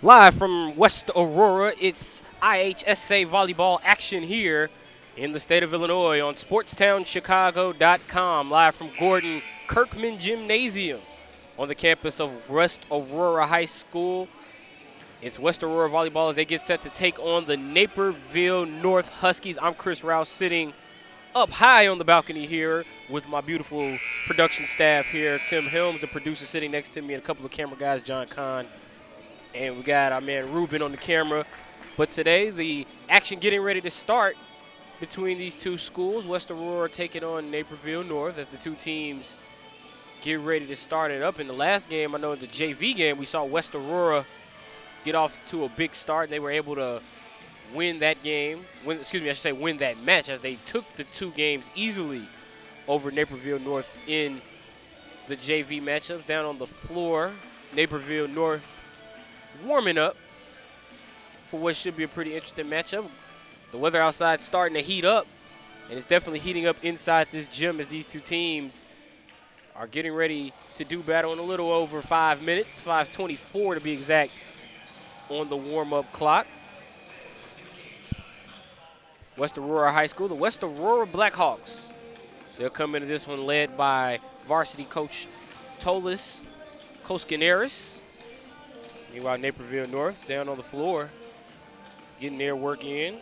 Live from West Aurora, it's IHSA volleyball action here in the state of Illinois on SportsTownChicago.com. Live from Gordon Kirkman Gymnasium on the campus of West Aurora High School. It's West Aurora volleyball as they get set to take on the Naperville North Huskies. I'm Chris Rouse sitting up high on the balcony here with my beautiful production staff here. Tim Helms, the producer, sitting next to me, and a couple of camera guys, John Kahn. And we got our man Ruben on the camera. But today, the action getting ready to start between these two schools. West Aurora taking on Naperville North as the two teams get ready to start it up. In the last game, I know in the JV game, we saw West Aurora get off to a big start, and they were able to win that game. Win that match, as they took the two games easily over Naperville North in the JV matchups. Down on the floor, Naperville North warming up for what should be a pretty interesting matchup. The weather outside starting to heat up, and it's definitely heating up inside this gym as these two teams are getting ready to do battle in a little over 5 minutes, 5:24 to be exact, on the warm-up clock. West Aurora High School, the West Aurora Blackhawks. They'll come into this one led by varsity coach Tolis Koskineris. Meanwhile, Naperville North down on the floor, getting their work in.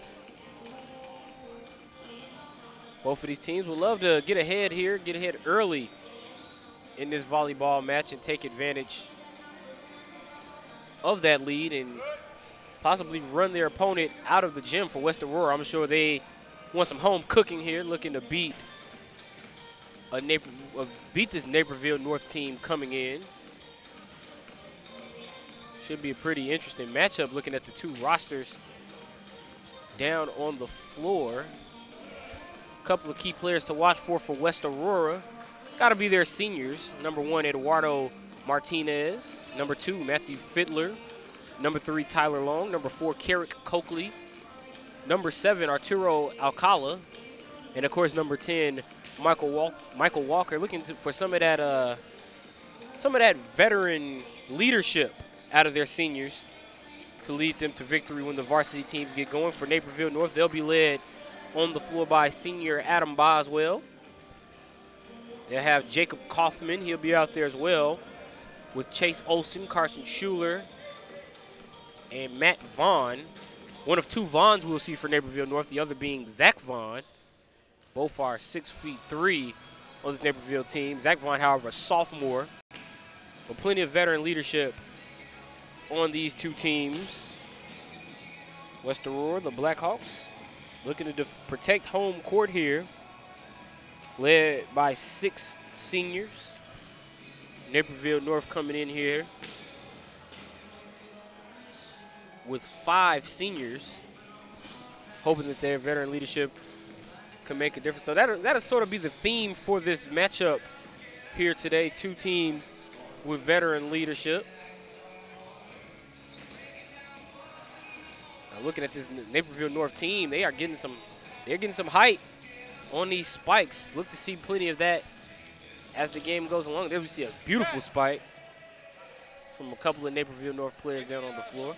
Both of these teams would love to get ahead here, get ahead early in this volleyball match and take advantage of that lead and possibly run their opponent out of the gym. For West Aurora, I'm sure they want some home cooking here, looking to beat this Naperville North team coming in. Should be a pretty interesting matchup looking at the two rosters down on the floor. A couple of key players to watch for West Aurora. Got to be their seniors. Number 1, Eduardo Martinez. Number 2, Matthew Fiddler. Number 3, Tyler Long. Number 4, Carrick Coakley. Number 7, Arturo Alcala. And, of course, number 10, Michael Walker. Looking for some of that veteran leadership out of their seniors to lead them to victory when the varsity teams get going. For Naperville North, they'll be led on the floor by senior Adam Boswell. They'll have Jacob Kaufman. He'll be out there as well with Chase Olson, Carson Schuler, and Matt Vaughn. One of two Vaughns we'll see for Naperville North, the other being Zach Vaughn. Both are 6'3" on this Naperville team. Zach Vaughn, however, a sophomore. But plenty of veteran leadership on these two teams. West Aurora, the Blackhawks, looking to protect home court here, led by 6 seniors. Naperville North coming in here with 5 seniors, hoping that their veteran leadership can make a difference. So that'll sort of be the theme for this matchup here today. Two teams with veteran leadership. Now looking at this Naperville North team, they're getting some height on these spikes. Look to see plenty of that as the game goes along. There we see a beautiful spike from a couple of Naperville North players down on the floor.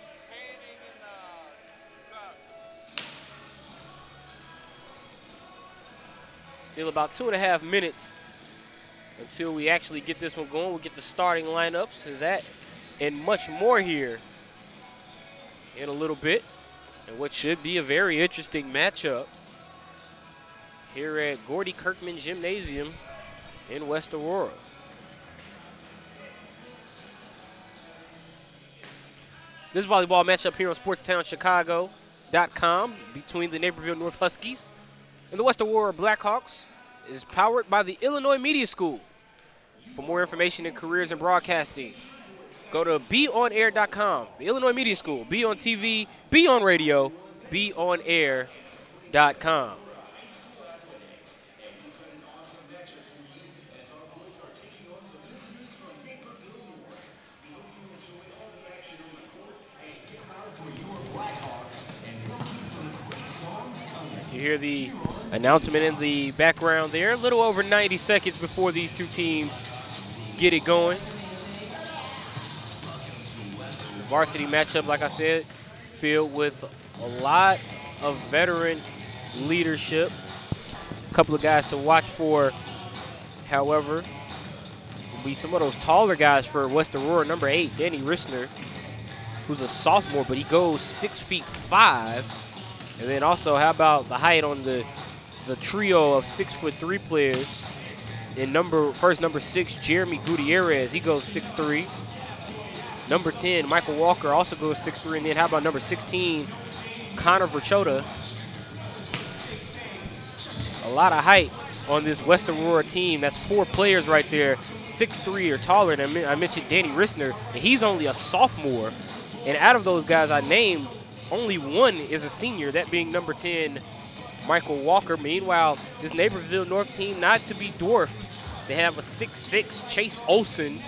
Still about 2.5 minutes until we actually get this one going. We'll get the starting lineups and that and much more here in a little bit. And what should be a very interesting matchup here at Gordon Kirkman Gymnasium in West Aurora. This volleyball matchup here on SportsTownChicago.com between the Naperville North Huskies and the West Aurora Blackhawks is powered by the Illinois Media School. For more information in careers in broadcasting, go to beonair.com. The Illinois Media School. Be on TV, be on radio, beonair.com. You hear the announcement in the background there. A little over 90 seconds before these two teams get it going. varsity matchup, like I said, filled with a lot of veteran leadership. A couple of guys to watch for, however, will be some of those taller guys for West Aurora. Number 8, Danny Rissner, who's a sophomore, but he goes 6'5". And then also, how about the height on the trio of 6'3" players? And number 6, Jeremy Gutierrez, he goes 6'3". Number 10, Michael Walker, also goes 6'3". And then how about number 16, Connor Verchota? A lot of height on this West Aurora team. That's 4 players right there, 6'3" or taller. And I mentioned Danny Rissner, and he's only a sophomore. And out of those guys I named, only one is a senior, that being number 10, Michael Walker. Meanwhile, this Naperville North team, not to be dwarfed, they have a 6'6" Chase Olson.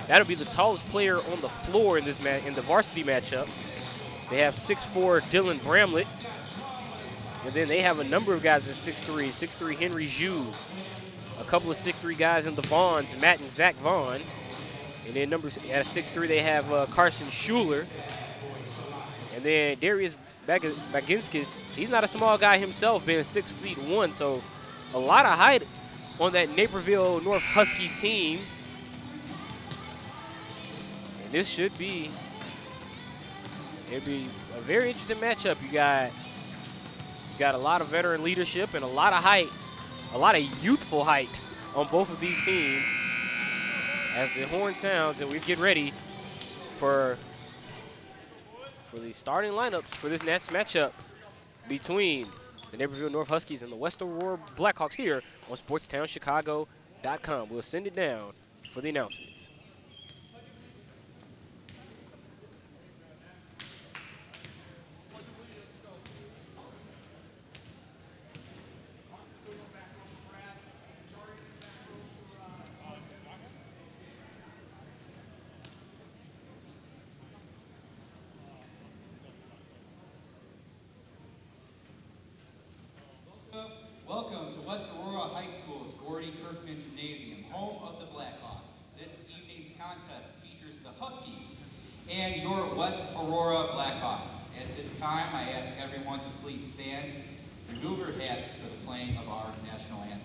That'll be the tallest player on the floor in this in the varsity matchup. They have 6'4" Dylan Bramlett. And then they have a number of guys at 6'3", 6'3" Henry Zhu. A couple of 6'3" guys in the Vaughns, Matt and Zach Vaughn. And then at 6'3", they have Carson Schuler. And then Darius Baginskis, he's not a small guy himself, being 6'1", so a lot of height on that Naperville North Huskies team. And this should be, it'd be a very interesting matchup. You got a lot of veteran leadership and a lot of height, a lot of youthful height on both of these teams. As the horn sounds and we get ready for the starting lineups for this next matchup between the Naperville North Huskies and the West Aurora Blackhawks here on SportsTownChicago.com. We'll send it down for the announcements. Welcome to West Aurora High School's Gordy Kirkman Gymnasium, home of the Blackhawks. This evening's contest features the Huskies and your West Aurora Blackhawks. At this time, I ask everyone to please stand and remove your hats for the playing of our national anthem.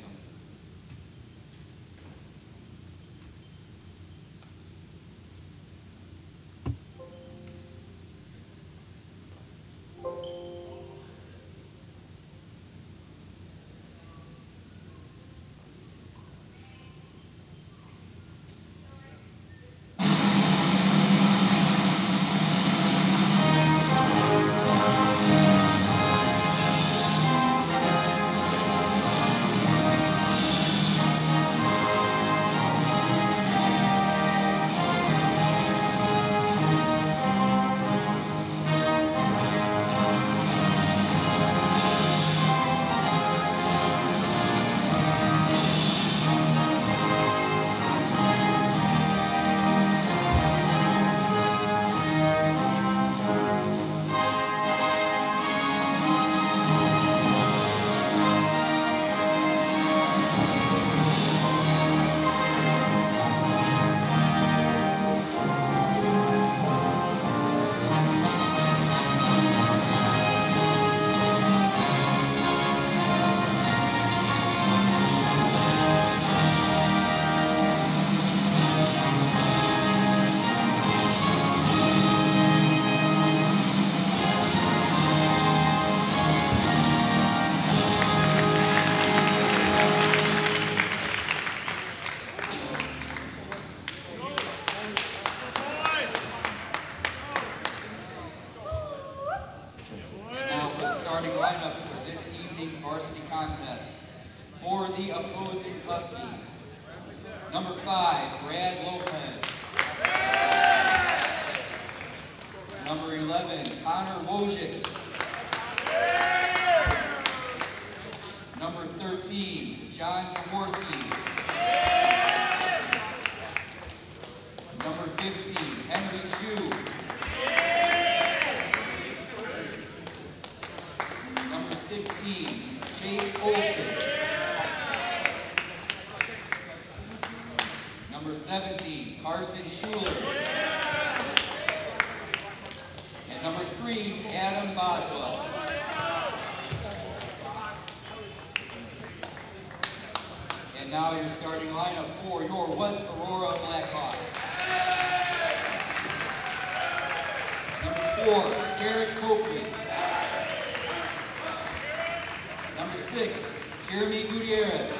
Number 5, Brad Lopez. Number 11, Connor Wojcik. Number 13, John Jaworski. Number 15, Henry Zhu. Number 16, Chase Olson. Number 17, Carson Schuler. And now your starting lineup for your West Aurora Blackhawks. Number 4, Garrett Coakley. Number 6, Jeremy Gutierrez.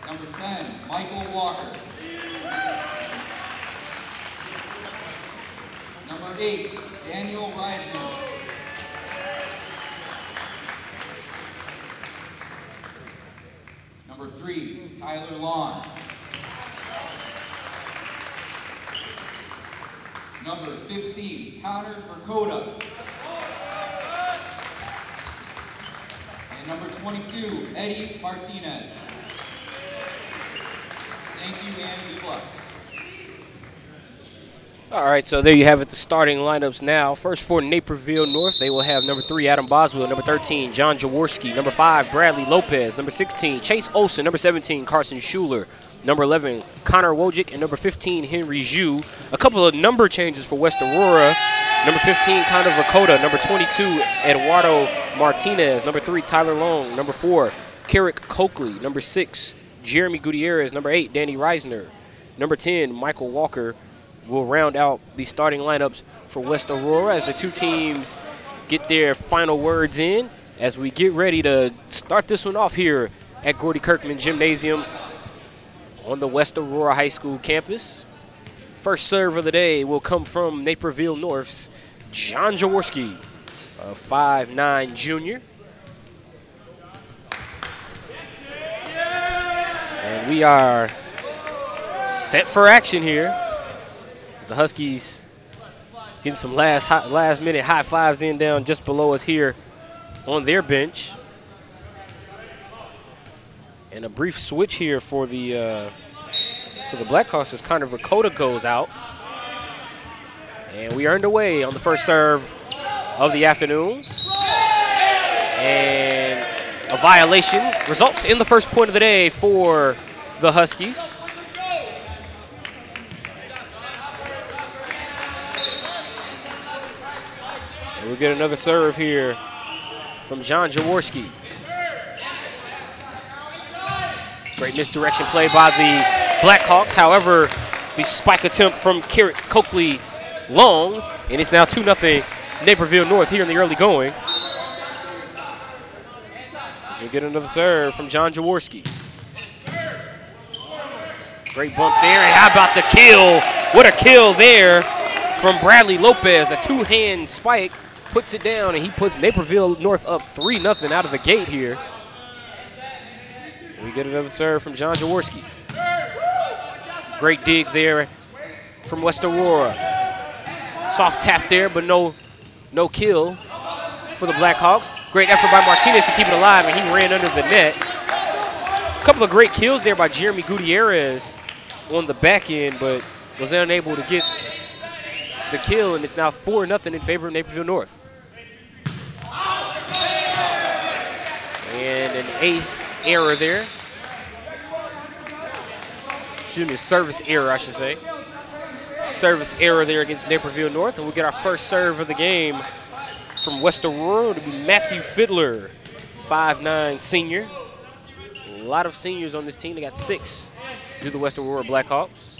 Number 10, Michael Walker. Number 8, Daniel Reisner. Number 3, Tyler Long. Number 15, Connor Vercoda. And number 22, Eddie Martinez. Thank you and good luck. All right, so there you have it, the starting lineups now. First for Naperville North, they will have number 3, Adam Boswell, number 13, John Jaworski, number 5, Bradley Lopez, number 16, Chase Olson, number 17, Carson Schuler, number 11, Connor Wojcik, and number 15, Henry Zhu. A couple of number changes for West Aurora. Number 15, Connor Vercoda, number 22, Eduardo Martinez, number 3, Tyler Long, number 4, Garrett Coakley, number 6, Jeremy Gutierrez, number 8, Danny Reisner, number 10, Michael Walker, will round out the starting lineups for West Aurora as the two teams get their final words in as we get ready to start this one off here at Gordy Kirkman Gymnasium on the West Aurora High School campus. First serve of the day will come from Naperville North's John Jaworski, a 5'9" junior. And we are set for action here. The Huskies getting some last minute high fives in down just below us here on their bench. And a brief switch here for the Blackhawks as Connor Vercoda goes out. And we are underway on the first serve of the afternoon. And a violation results in the first point of the day for the Huskies. And we'll get another serve here from John Jaworski. Great misdirection play by the Blackhawks. However, the spike attempt from Garrett Coakley long, and it's now 2-0 Naperville North here in the early going. We'll get another serve from John Jaworski. Great bump there, and how about the kill? What a kill there from Bradley Lopez. A two-hand spike puts it down, and he puts Naperville North up 3-0 out of the gate here. We get another serve from John Jaworski. Great dig there from West Aurora. Soft tap there, but no kill for the Blackhawks. Great effort by Martinez to keep it alive, and he ran under the net. A couple of great kills there by Jeremy Gutierrez on the back end, but was unable to get the kill, and it's now 4-0 in favor of Naperville North. And an ace error there. Excuse me, service error, I should say. Service error there against Naperville North, and we'll get our first serve of the game from West Aurora to be Matthew Fiddler, 5'9" senior. A lot of seniors on this team. They got 6 to the West Aurora Blackhawks.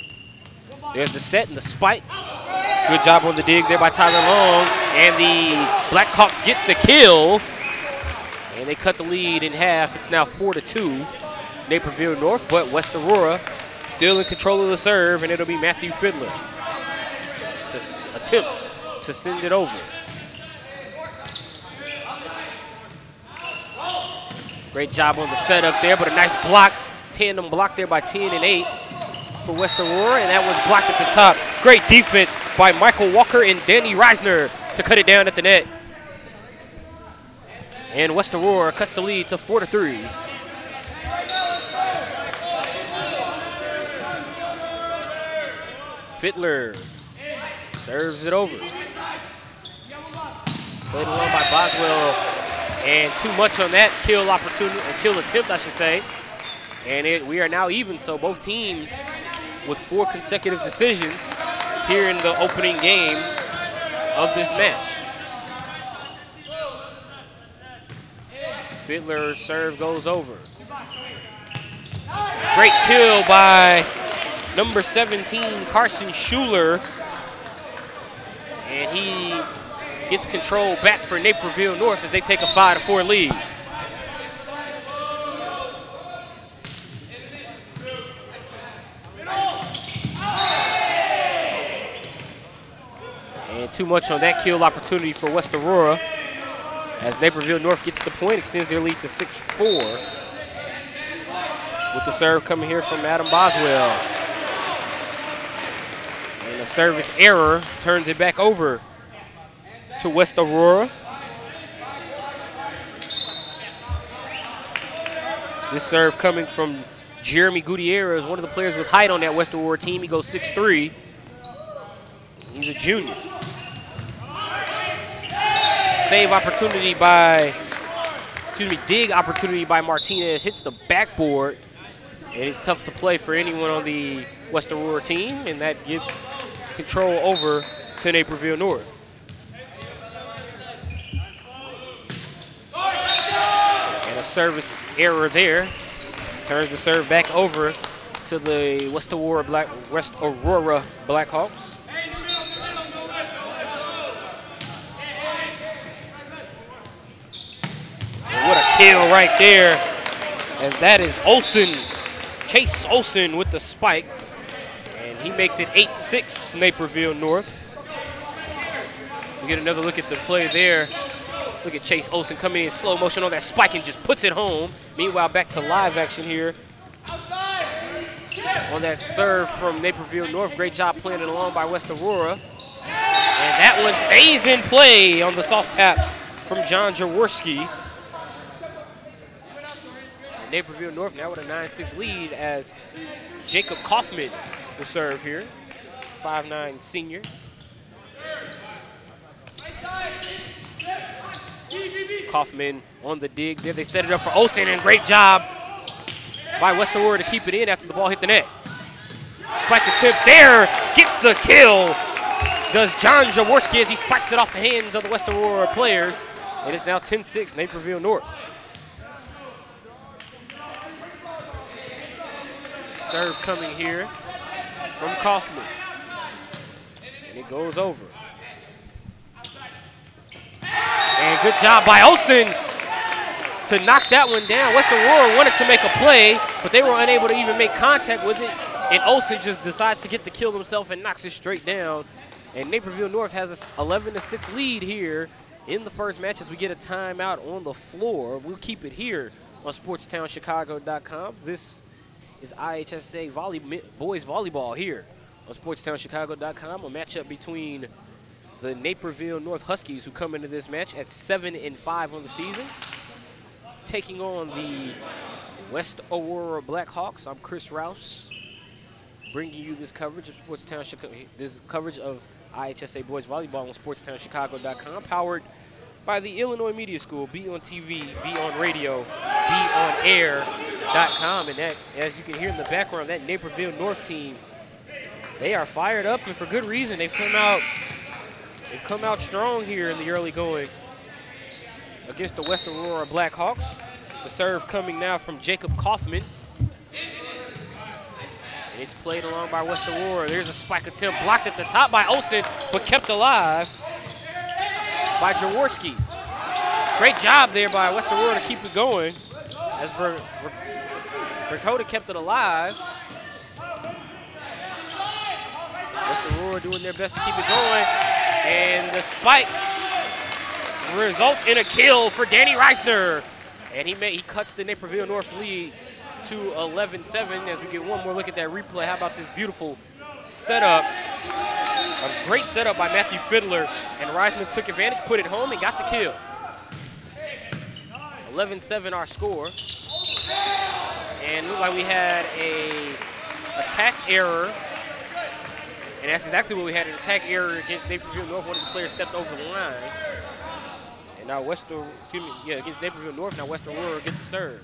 There's the set and the spike. Good job on the dig there by Tyler Long, and the Blackhawks get the kill, and they cut the lead in half. It's now 4-2 Naperville North, but West Aurora still in control of the serve, and it'll be Matthew Fiddler to attempt to send it over. Great job on the setup there, but a nice block, tandem block there by 10 and 8 for West Aurora, and that was blocked at the top. Great defense by Michael Walker and Danny Reisner to cut it down at the net. And West Aurora cuts the lead to 4-3. Fiddler serves it over. Played along by Boswell, and too much on that kill opportunity, or kill attempt, I should say. And we are now even, so both teams with 4 consecutive decisions here in the opening game of this match. Fiddler serve goes over. Great kill by number 17, Carson Schuler. And he gets control back for Naperville North as they take a 5-4 lead. And too much on that kill opportunity for West Aurora as Naperville North gets the point, extends their lead to 6-4. With the serve coming here from Adam Boswell. And a service error turns it back over to West Aurora. This serve coming from Jeremy Gutierrez, one of the players with height on that West Aurora team. He goes 6'3". He's a junior. Save opportunity by, dig opportunity by Martinez. Hits the backboard. And it's tough to play for anyone on the West Aurora team, and that gives control over to Naperville North. And a service error there. Turns the serve back over to the West Aurora Blackhawks. And what a kill right there, as that is Olsen. Chase Olsen with the spike, and he makes it 8-6 Naperville North. We get another look at the play there. Look at Chase Olsen coming in slow motion on that spike and just puts it home. Meanwhile, back to live action here on that serve from Naperville North. Great job playing it along by West Aurora. And that one stays in play on the soft tap from John Jaworski. Naperville North now with a 9-6 lead as Jacob Kaufman will serve here, 5'9" senior. Kaufman on the dig there. They set it up for Olsen, and great job by West Aurora to keep it in after the ball hit the net. Spike attempt there, gets the kill. Does John Jaworski as he spikes it off the hands of the West Aurora players. And it's now 10-6 Naperville North. Serve coming here from Kaufman. And it goes over. And good job by Olsen to knock that one down. West Aurora wanted to make a play, but they were unable to even make contact with it. And Olsen just decides to get the kill himself and knocks it straight down. And Naperville North has an 11-6 lead here in the first match as we get a timeout on the floor. We'll keep it here on SportsTownChicago.com. This is IHSA boys volleyball here on SportsTownChicago.com. A matchup between the Naperville North Huskies, who come into this match at 7-5 on the season, taking on the West Aurora Blackhawks. I'm Chris Rouse, bringing you this coverage of Sportstown Chicago. This is coverage of IHSA boys volleyball on SportsTownChicago.com, powered by the Illinois Media School. Be on TV, be on radio, be on air.com. And that, as you can hear in the background, that Naperville North team, they are fired up, and for good reason. They've come out strong here in the early going against the West Aurora Blackhawks. The serve coming now from Jacob Kaufman. It's played along by West Aurora. There's a spike attempt blocked at the top by Olsen, but kept alive by Jaworski. Great job there by West Aurora to keep it going, as Verkota kept it alive. West Aurora doing their best to keep it going, and the spike results in a kill for Danny Reisner. And he cuts the Naperville North lead to 11-7 as we get one more look at that replay. How about this beautiful setup? A great setup by Matthew Fiddler, and Reisner took advantage, put it home, and got the kill. 11-7 our score. And looked like we had a attack error. And that's exactly what we had, an attack error against Naperville North. One of the players stepped over the line. And now against Naperville North, now West Aurora gets the serve.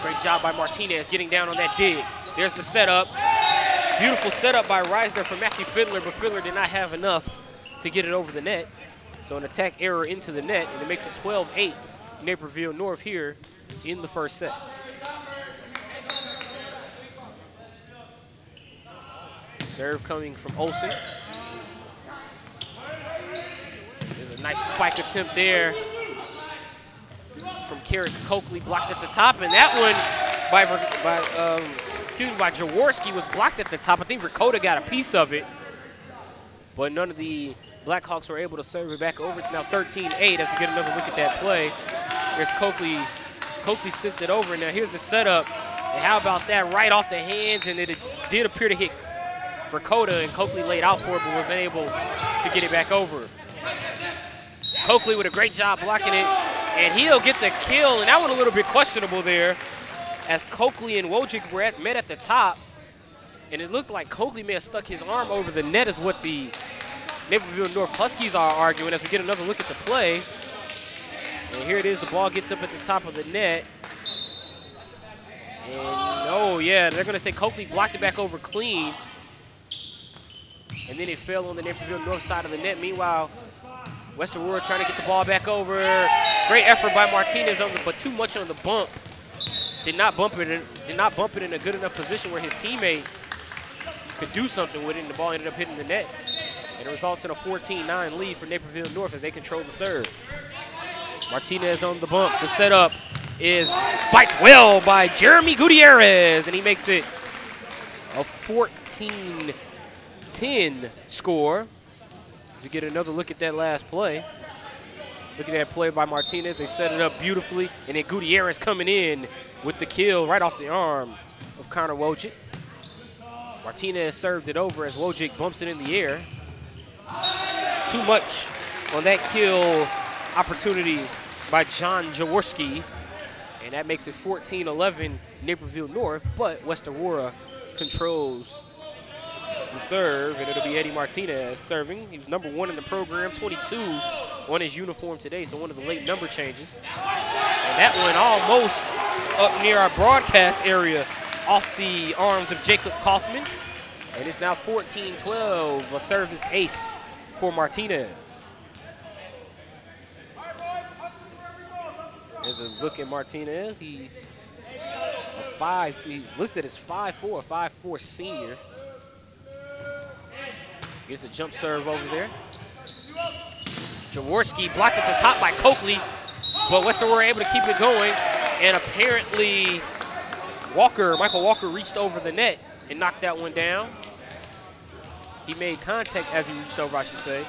Great job by Martinez getting down on that dig. There's the setup. Beautiful setup by Reisner for Matthew Fiddler, but Fiddler did not have enough to get it over the net. So an attack error into the net, and it makes it 12-8 Naperville North here in the first set. Serve coming from Olsen. There's a nice spike attempt there from Carrick Coakley, blocked at the top, and that one by Jaworski was blocked at the top. I think Ricotta got a piece of it, but none of the Blackhawks were able to serve it back over. It's now 13-8 as we get another look at that play. There's Coakley. Coakley sent it over. Now here's the setup. And how about that? Right off the hands, and it did appear to hit Ricotta, and Coakley laid out for it, but was unable to get it back over. Coakley with a great job blocking it, and he'll get the kill, and that one a little bit questionable there, as Coakley and Wojcik were met at the top, and it looked like Coakley may have stuck his arm over the net, is what the Naperville North Huskies are arguing as we get another look at the play. And here it is, the ball gets up at the top of the net. And oh yeah, they're gonna say Coakley blocked it back over clean. And then it fell on the Naperville North side of the net. Meanwhile, West Aurora trying to get the ball back over. Great effort by Martinez, but too much on the bump. Did not bump it in a good enough position where his teammates could do something with it, and the ball ended up hitting the net. And it results in a 14-9 lead for Naperville North as they control the serve. Martinez on the bump. The setup is spiked well by Jeremy Gutierrez, and he makes it a 14-10 score. As we get another look at that last play. Look at that play by Martinez. They set it up beautifully, and then Gutierrez coming in with the kill right off the arm of Connor Wojcik. Martinez served it over as Wojcik bumps it in the air. Too much on that kill opportunity by John Jaworski, and that makes it 14-11 Naperville North, but West Aurora controls the serve, and it'll be Eddie Martinez serving. He was #1 in the program, 22 on his uniform today, so one of the late number changes. And that one almost up near our broadcast area off the arms of Jacob Kaufman. And it's now 14-12, a service ace for Martinez. There's a look at Martinez. He's listed as 5'4", 5'4" senior. Gets a jump serve over there. Jaworski blocked at the top by Coakley, but West Aurora able to keep it going. And apparently Michael Walker reached over the net and knocked that one down. He made contact as he reached over, I should say.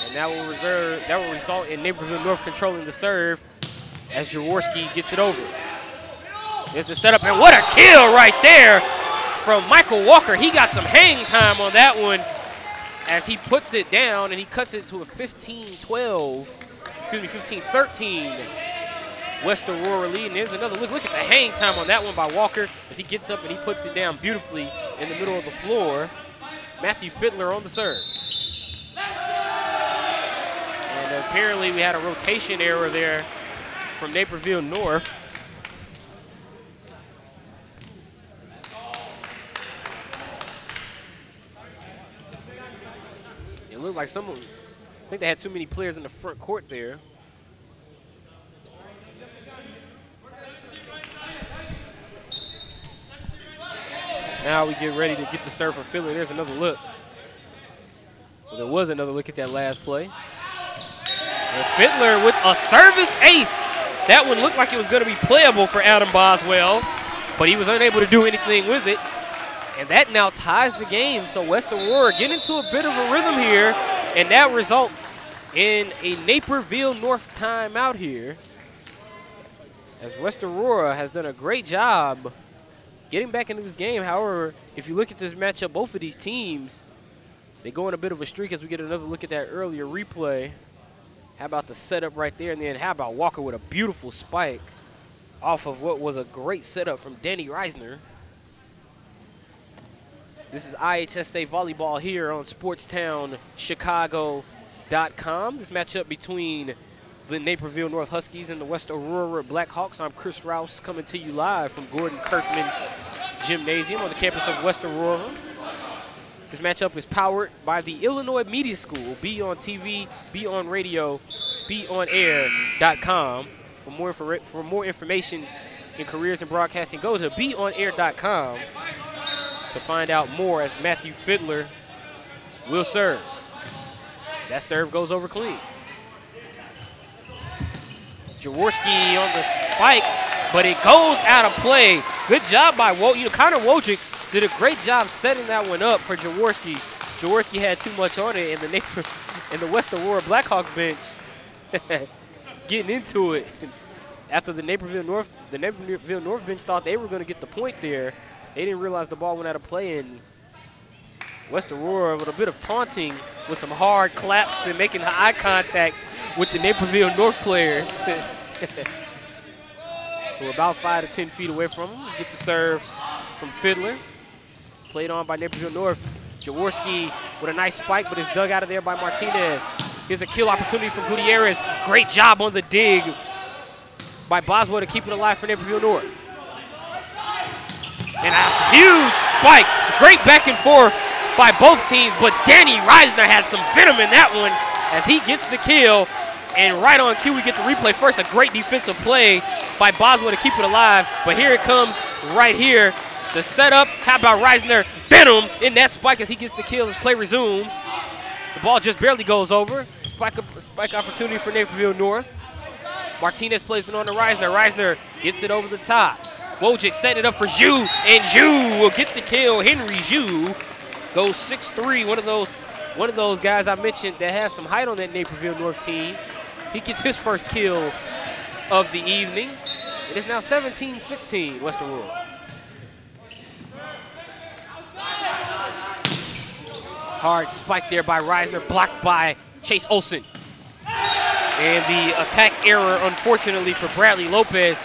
And that will result in Naperville North controlling the serve as Jaworski gets it over. There's the setup, and what a kill right there from Michael Walker. He got some hang time on that one as he puts it down, and he cuts it to a 15-13 West Aurora lead. And there's another look. Look at the hang time on that one by Walker as he gets up and he puts it down beautifully in the middle of the floor. Matthew Fittler on the serve. And apparently we had a rotation error there from Naperville North. It looked like I think they had too many players in the front court there. Now we get ready to get the serve for Fittler. There's another look. Well, there was another look at that last play. And Fittler with a service ace. That one looked like it was going to be playable for Adam Boswell, but he was unable to do anything with it. And that now ties the game. So West Aurora get into a bit of a rhythm here, and that results in a Naperville North timeout here, as West Aurora has done a great job getting back into this game. However, if you look at this matchup, both of these teams, they go on a bit of a streak as we get another look at that earlier replay. How about the setup right there? And then how about Walker with a beautiful spike off of what was a great setup from Danny Reisner. This is IHSA Volleyball here on SportsTownChicago.com. This matchup between the Naperville North Huskies and the West Aurora Blackhawks. I'm Chris Rouse coming to you live from Gordon Kirkman Gymnasium on the campus of West Aurora. This matchup is powered by the Illinois Media School. Be on TV, be on radio, beonair.com. For more information in careers in broadcasting, go to beonair.com to find out more as Matthew Fiddler will serve. That serve goes over clean. Jaworski on the spike, but it goes out of play. Good job by Connor Wojcik did a great job setting that one up for Jaworski. Jaworski had too much on it, and the West Aurora Blackhawks bench getting into it. After the Naperville North bench thought they were going to get the point there, they didn't realize the ball went out of play, and West Aurora with a bit of taunting with some hard claps and making eye contact with the Naperville North players. Who are about 5 to 10 feet away from him. Get the serve from Fiddler. Played on by Naperville North. Jaworski with a nice spike, but it's dug out of there by Martinez. Here's a kill opportunity from Gutierrez. Great job on the dig by Boswell to keep it alive for Naperville North. And a huge spike. Great back and forth by both teams, but Danny Reisner has some venom in that one as he gets the kill. And right on cue, we get the replay. First, a great defensive play by Boswell to keep it alive, but here it comes right here. The setup, how about Reisner? Venom in that spike as he gets the kill as play resumes. The ball just barely goes over. Spike opportunity for Naperville North. Martinez plays it on to Reisner. Reisner gets it over the top. Wojcik setting it up for Zhu, and Zhu will get the kill. Henry Zhu goes 6'3", one of those guys I mentioned that has some height on that Naperville North team. He gets his first kill of the evening. It is now 17-16, West Aurora. Hard spike there by Reisner, blocked by Chase Olsen. And the attack error, unfortunately, for Bradley Lopez.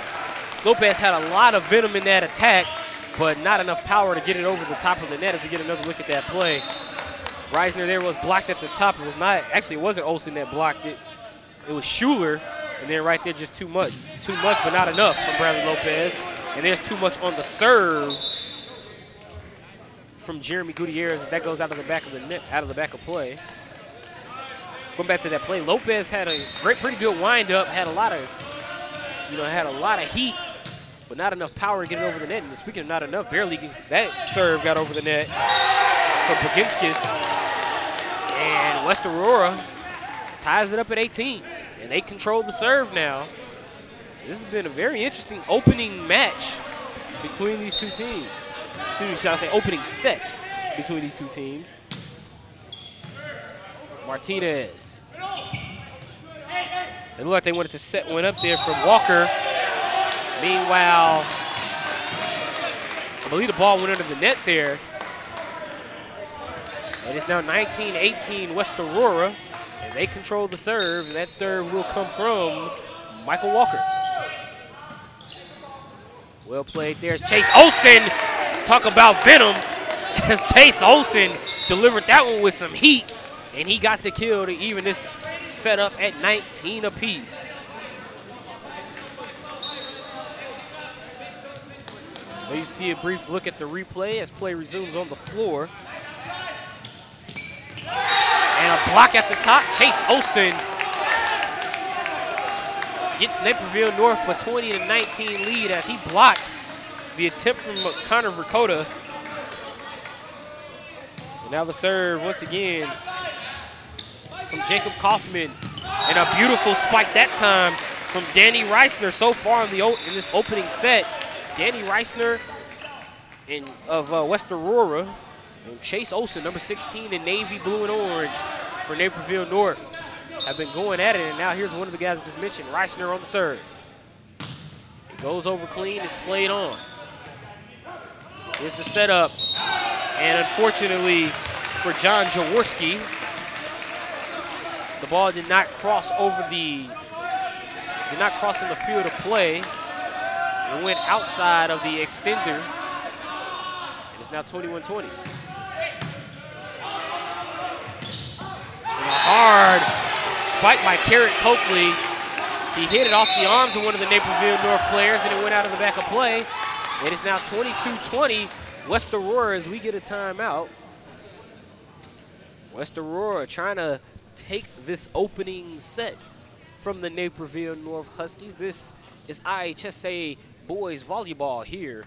Lopez had a lot of venom in that attack, but not enough power to get it over the top of the net as we get another look at that play. Reisner there was blocked at the top. It was not, actually it wasn't Olsen that blocked it. It was Schuler, and then right there just too much but not enough from Bradley Lopez. And there's too much on the serve from Jeremy Gutierrez as that goes out of the back of the net, out of the back of play. Going back to that play, Lopez had a pretty good windup, had a lot of heat, but not enough power to get it over the net. And speaking of not enough, barely that serve got over the net for Baginskis. And West Aurora ties it up at 18, and they control the serve now. This has been a very interesting opening match between these two teams. Should I say opening set between these two teams. Martinez. It looked like they wanted to set one up there from Walker. Meanwhile, I believe the ball went under the net there. And it's now 19-18 West Aurora, and they control the serve, and that serve will come from Michael Walker. Well played. There's Chase Olsen. Talk about venom, as Chase Olsen delivered that one with some heat, and he got the kill to even this setup at 19 apiece. Now you see a brief look at the replay as play resumes on the floor. And a block at the top. Chase Olsen gets Naperville North for 20-19 lead as he blocked the attempt from Connor Verkota. And now the serve once again from Jacob Kaufman. And a beautiful spike that time from Danny Reisner so far in this opening set. Danny Reisner of West Aurora. And Chase Olsen, number 16 in navy blue and orange for Naperville North, have been going at it. And now here's one of the guys I just mentioned, Reisner on the serve. It goes over clean, it's played on. Here's the setup, and unfortunately for John Jaworski, the ball did not cross in the field of play. It went outside of the extender, and it's now 21-20. And a hard spike by Carrot Coakley. He hit it off the arms of one of the Naperville North players, and it went out of the back of play. It is now 22-20 West Aurora as we get a timeout. West Aurora trying to take this opening set from the Naperville North Huskies. This is IHSA boys volleyball here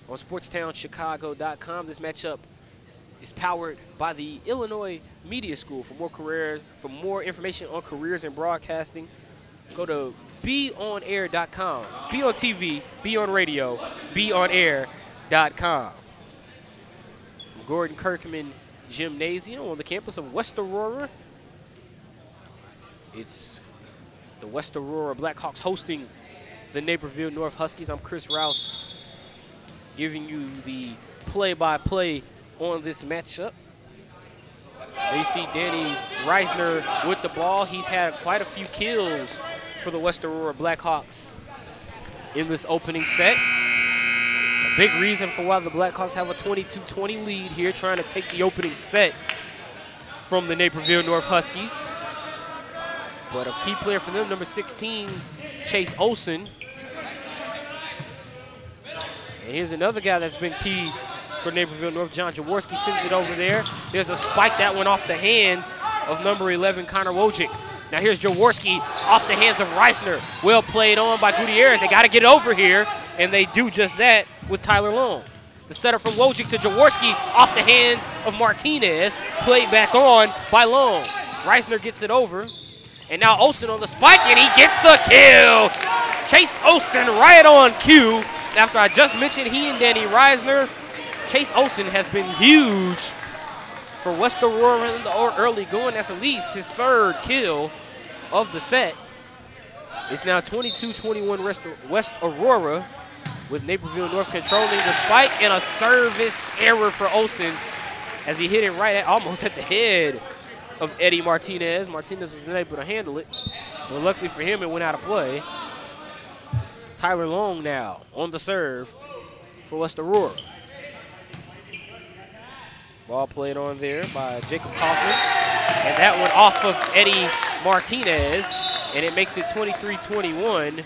on SportsTownChicago.com. This matchup is powered by the Illinois Media School. For more information on careers in broadcasting, go to beonair.com. Be on TV, be on radio, beonair.com. From Gordon Kirkman Gymnasium on the campus of West Aurora, it's the West Aurora Blackhawks hosting the Naperville North Huskies. I'm Chris Rouse giving you the play-by-play on this matchup. There you see Danny Reisner with the ball. He's had quite a few kills for the West Aurora Blackhawks in this opening set. A big reason for why the Blackhawks have a 22-20 lead here, trying to take the opening set from the Naperville North Huskies. But a key player for them, number 16, Chase Olsen. And here's another guy that's been key for Naperville North. John Jaworski sends it over there. There's a spike that went off the hands of number 11, Connor Wojcik. Now here's Jaworski off the hands of Reisner. Well played on by Gutierrez. They got to get it over here, and they do just that with Tyler Long. The setup from Wojcik to Jaworski off the hands of Martinez. Played back on by Long. Reisner gets it over. And now Olsen on the spike, and he gets the kill. Chase Olsen right on cue. After I just mentioned he and Danny Reisner, Chase Olsen has been huge for West Aurora in the early going. That's at least his third kill of the set. It's now 22-21 West Aurora, with Naperville North controlling the spike, and a service error for Olsen as he hit it almost at the head of Eddie Martinez. Martinez was unable to handle it, but luckily for him, it went out of play. Tyler Long now on the serve for West Aurora. Ball played on there by Jacob Kaufman, and that one off of Eddie Martinez, and it makes it 23-21.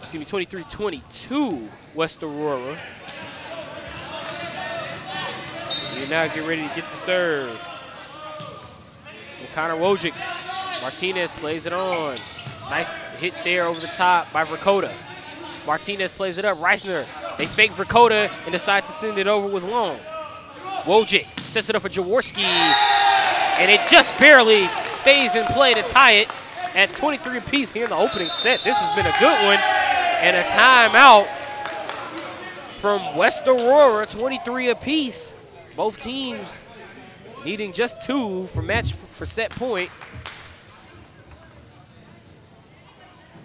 Excuse me, 23-22 West Aurora. We now get ready to get the serve from Connor Wojcik. Martinez plays it on. Nice hit there over the top by Verkota. Martinez plays it up. Reisner, they fake Verkota and decide to send it over with Long. Wojcik sets it up for Jaworski, and it just barely stays in play to tie it at 23 apiece here in the opening set. This has been a good one, and a timeout from West Aurora, 23 apiece. Both teams needing just 2 for set point.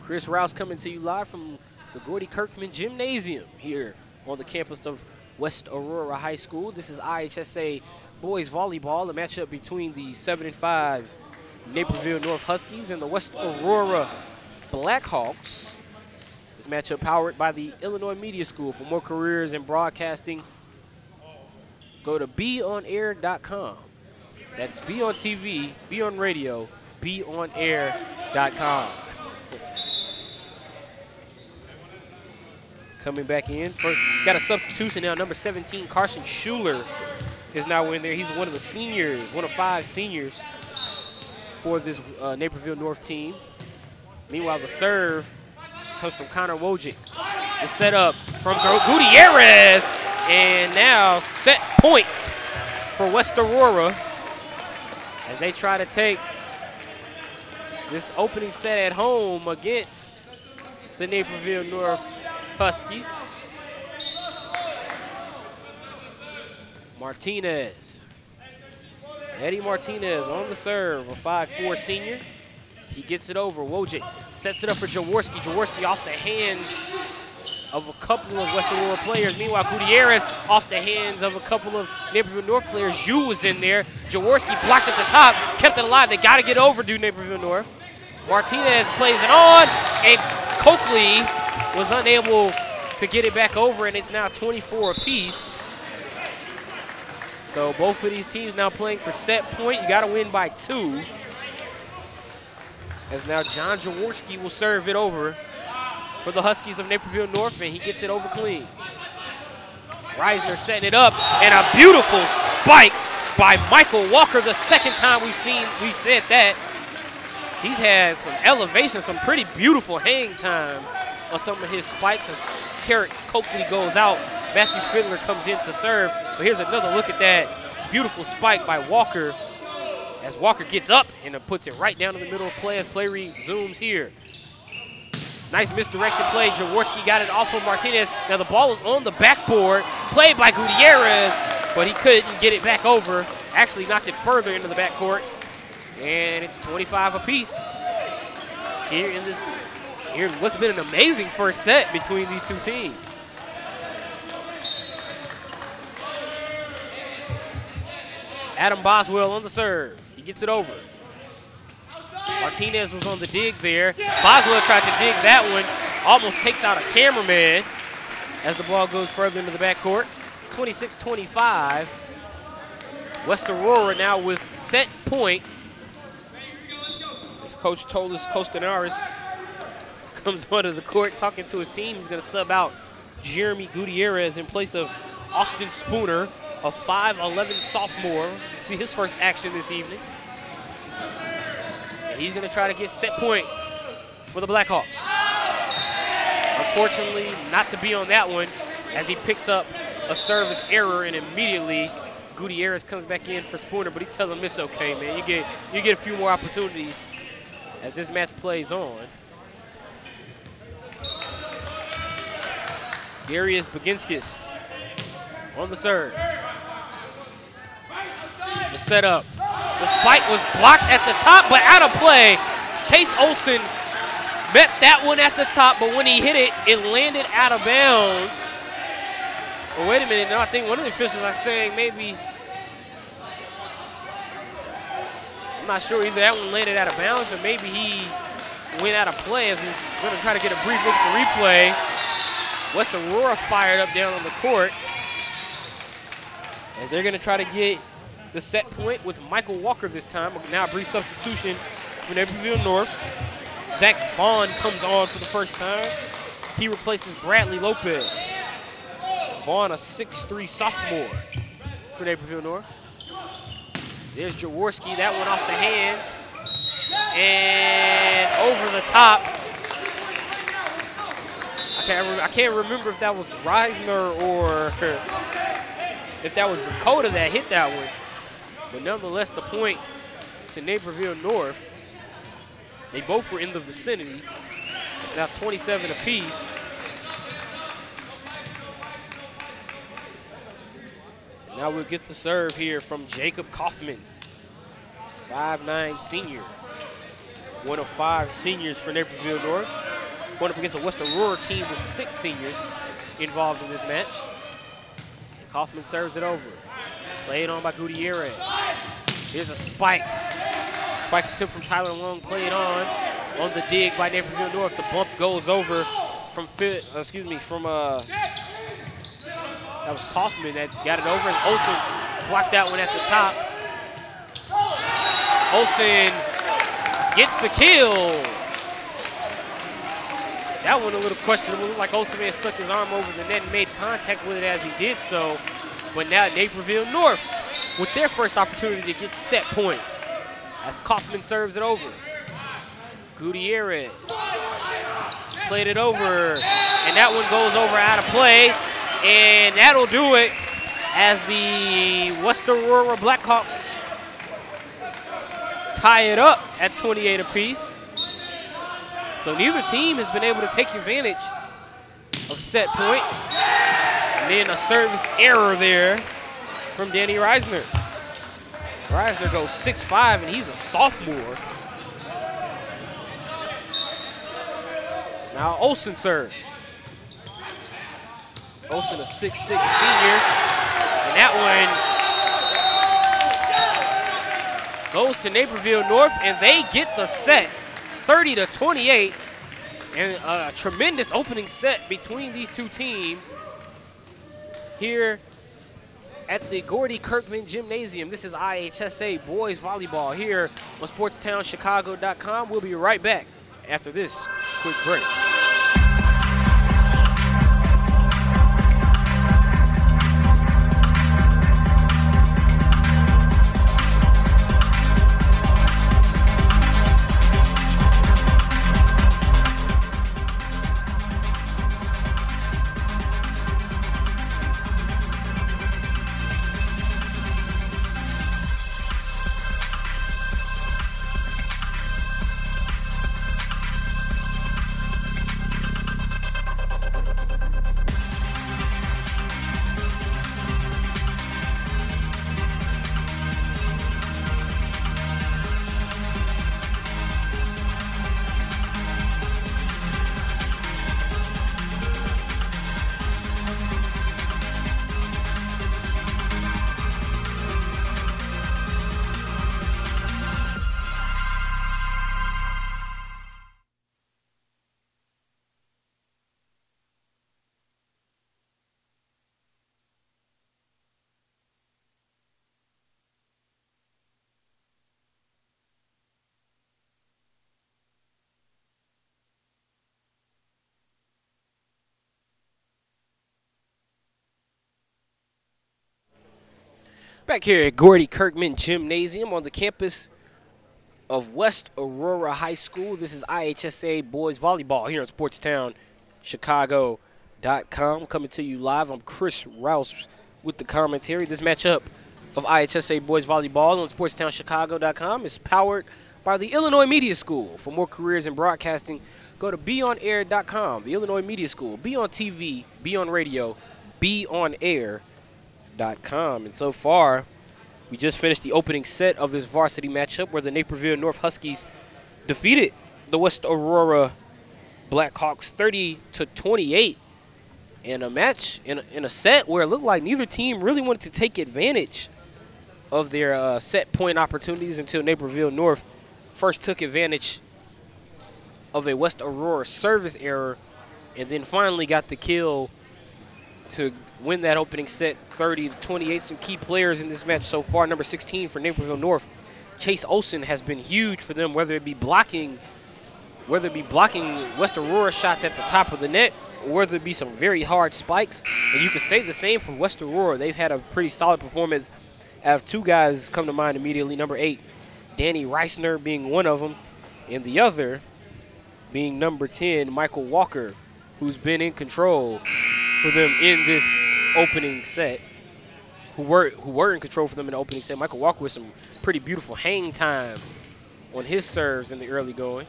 Chris Rouse coming to you live from the Gordy Kirkman Gymnasium here on the campus of West Aurora High School. This is IHSA boys volleyball, a matchup between the 7-5 Naperville North Huskies and the West Aurora Blackhawks. This matchup powered by the Illinois Media School. For more careers in broadcasting, go to beonair.com. That's be on TV, be on radio, beonair.com. Coming back in. Got a substitution now. Number 17, Carson Schuler, is now in there. He's one of the seniors, one of 5 seniors for this Naperville North team. Meanwhile, the serve comes from Connor Wojcik. The setup from Gutierrez, and now set point for West Aurora as they try to take this opening set at home against the Naperville North Huskies. Martinez. Eddie Martinez on the serve, a 5'4" senior. He gets it over. Wojcik sets it up for Jaworski. Jaworski off the hands of a couple of West Aurora players. Meanwhile, Gutierrez off the hands of a couple of Naperville North players. Zhu was in there. Jaworski blocked at the top, kept it alive. They got to get over to Naperville North. Martinez plays it on, and Coakley was unable to get it back over, and it's now 24 apiece. So both of these teams now playing for set point. You got to win by 2. As now John Jaworski will serve it over for the Huskies of Naperville North, and he gets it over clean. Reisner setting it up, and a beautiful spike by Michael Walker, the second time we've said that. He's had some elevation, some pretty beautiful hang time on some of his spikes as Carrick Coakley goes out. Matthew Fiddler comes in to serve. But here's another look at that beautiful spike by Walker as Walker gets up and puts it right down in the middle of play as play resumes here. Nice misdirection play. Jaworski got it off of Martinez. Now the ball is on the backboard. Played by Gutierrez, but he couldn't get it back over. Actually knocked it further into the backcourt. And it's 25 apiece here in what's been an amazing first set between these two teams. Adam Boswell on the serve. He gets it over. Martinez was on the dig there. Boswell tried to dig that one. Almost takes out a cameraman as the ball goes further into the backcourt. 26-25. West Aurora now with set point. As Coach Tolis Kostanaris comes onto the court talking to his team. He's going to sub out Jeremy Gutierrez in place of Austin Spooner, a 5'11 sophomore. See his first action this evening. And he's going to try to get set point for the Blackhawks. Unfortunately, not to be on that one as he picks up a service error, and immediately Gutierrez comes back in for Spooner, but he's telling him it's okay, man. You get a few more opportunities as this match plays on. Darius Baginskis on the serve. The setup. The spike was blocked at the top, but out of play. Chase Olsen met that one at the top, but when he hit it, it landed out of bounds. But wait a minute, no, I think one of the officials are saying maybe, I'm not sure, either that one landed out of bounds or maybe he went out of play, as we're going to try to get a brief look at the replay. West Aurora fired up down on the court as they're going to try to get the set point with Michael Walker this time. Now a brief substitution for Naperville North. Zach Vaughn comes on for the first time. He replaces Bradley Lopez. Vaughn, a 6'3 sophomore for Naperville North. There's Jaworski, that one off the hands. And over the top. I can't remember if that was Reisner or if that was Dakota that hit that one. But nonetheless, the point to Naperville North. They both were in the vicinity. It's now 27 apiece. Now we'll get the serve here from Jacob Kaufman, 5'9 senior. One of 5 seniors for Naperville North. Going up against a West Aurora team with 6 seniors involved in this match. And Kaufman serves it over. Played on by Gutierrez. Here's a spike. Spike attempt from Tyler Long, played on the dig by Naperville North. The bump goes over from that was Kaufman that got it over, and Olsen blocked that one at the top. Olsen gets the kill. That one a little questionable. Looked like Olsen may have stuck his arm over the net and made contact with it as he did so. But now Naperville North with their first opportunity to get set point as Kaufman serves it over. Gutierrez played it over, and that one goes over out of play, and that'll do it as the West Aurora Blackhawks tie it up at 28 apiece. So neither team has been able to take advantage of set point. And then a service error there from Danny Reisner. Reisner goes 6'5", and he's a sophomore. Now Olsen serves. Olsen, a 6'6 senior. And that one goes to Naperville North, and they get the set, 30-28. And a tremendous opening set between these two teams here at the Gordy Kirkman Gymnasium. This is IHSA Boys Volleyball here on SportsTownChicago.com. We'll be right back after this quick break. Back here at Gordy Kirkman Gymnasium on the campus of West Aurora High School. This is IHSA Boys Volleyball here on SportsTownChicago.com. Coming to you live. I'm Chris Rouse with the commentary. This matchup of IHSA Boys Volleyball on SportsTownChicago.com is powered by the Illinois Media School. For more careers in broadcasting, go to beonair.com. The Illinois Media School. Be on TV, be on radio, beonair.com. And so far, we just finished the opening set of this varsity matchup where the Naperville North Huskies defeated the West Aurora Blackhawks 30-28 in a match, in a set where it looked like neither team really wanted to take advantage of their set point opportunities until Naperville North first took advantage of a West Aurora service error and then finally got the kill to win that opening set 30-28. Some key players in this match so far. Number 16 for Naperville North, Chase Olsen, has been huge for them, whether it be blocking West Aurora shots at the top of the net, or whether it be some very hard spikes. And you can say the same for West Aurora. They've had a pretty solid performance. I have two guys come to mind immediately. Number 8, Danny Reisner being one of them, and the other being number 10, Michael Walker, who's been in control for them in this opening set, who were in control for them in the opening set. Michael Walker with some pretty beautiful hang time on his serves in the early going.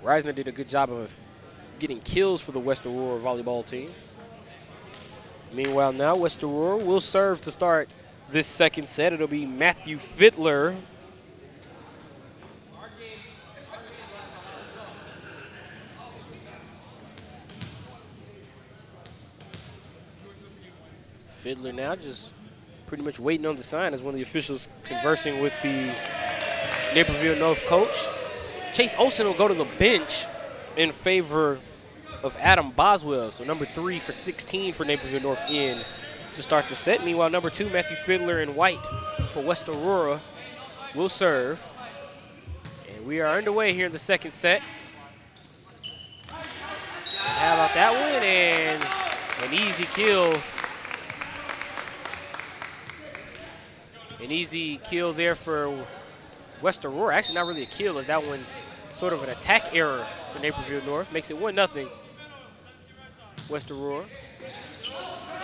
Reisner did a good job of getting kills for the West Aurora volleyball team. Meanwhile, now West Aurora will serve to start this second set. It'll be Matthew Fiddler. Fiddler now just pretty much waiting on the sign as one of the officials conversing with the Naperville North coach. Chase Olsen will go to the bench in favor of Adam Boswell. So number 3 for 16 for Naperville North in to start the set. Meanwhile, number 2, Matthew Fiddler in white for West Aurora will serve. And we are underway here in the second set. How about that one? And an easy kill. An easy kill there for West Aurora. Actually, not really a kill, as that one sort of an attack error for Naperville North. Makes it 1-0 West Aurora.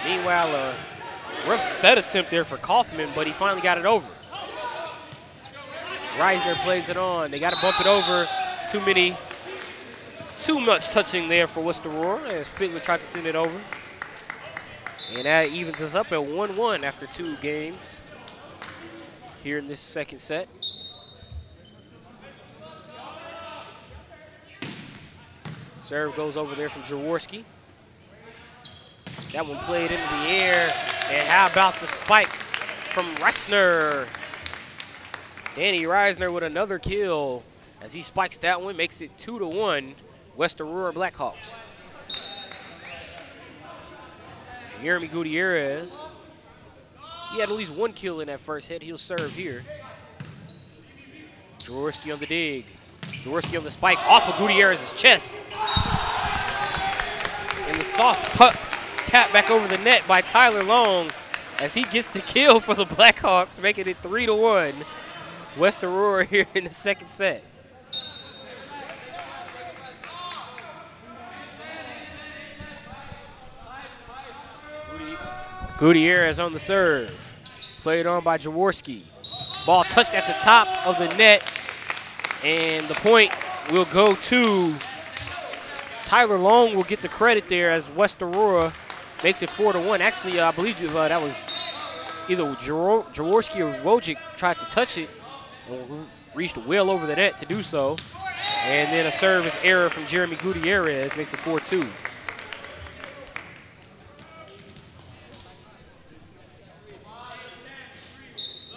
Meanwhile, a rough set attempt there for Kaufman, but he finally got it over. Reisner plays it on. They got to bump it over. Too much touching there for West Aurora as Fiddler tried to send it over. And that evens us up at 1-1 after 2 games here in this second set. Serve goes over there from Jaworski. That one played into the air. And how about the spike from Reisner? Danny Reisner with another kill as he spikes that one, makes it 2-1 West Aurora Blackhawks. Jeremy Gutierrez, he had at least 1 kill in that first hit. He'll serve here. Jaworski on the dig. Jaworski on the spike off of Gutierrez's chest. And the soft tap back over the net by Tyler Long as he gets the kill for the Blackhawks, making it 3-1 West Aurora here in the second set. Gutierrez on the serve. Played on by Jaworski. Ball touched at the top of the net, and the point will go to Tyler Long. Will get the credit there as West Aurora makes it 4-1. Actually, I believe that was either Jaworski or Wojcik tried to touch it and reached well over the net to do so. And then a service error from Jeremy Gutierrez makes it 4-2.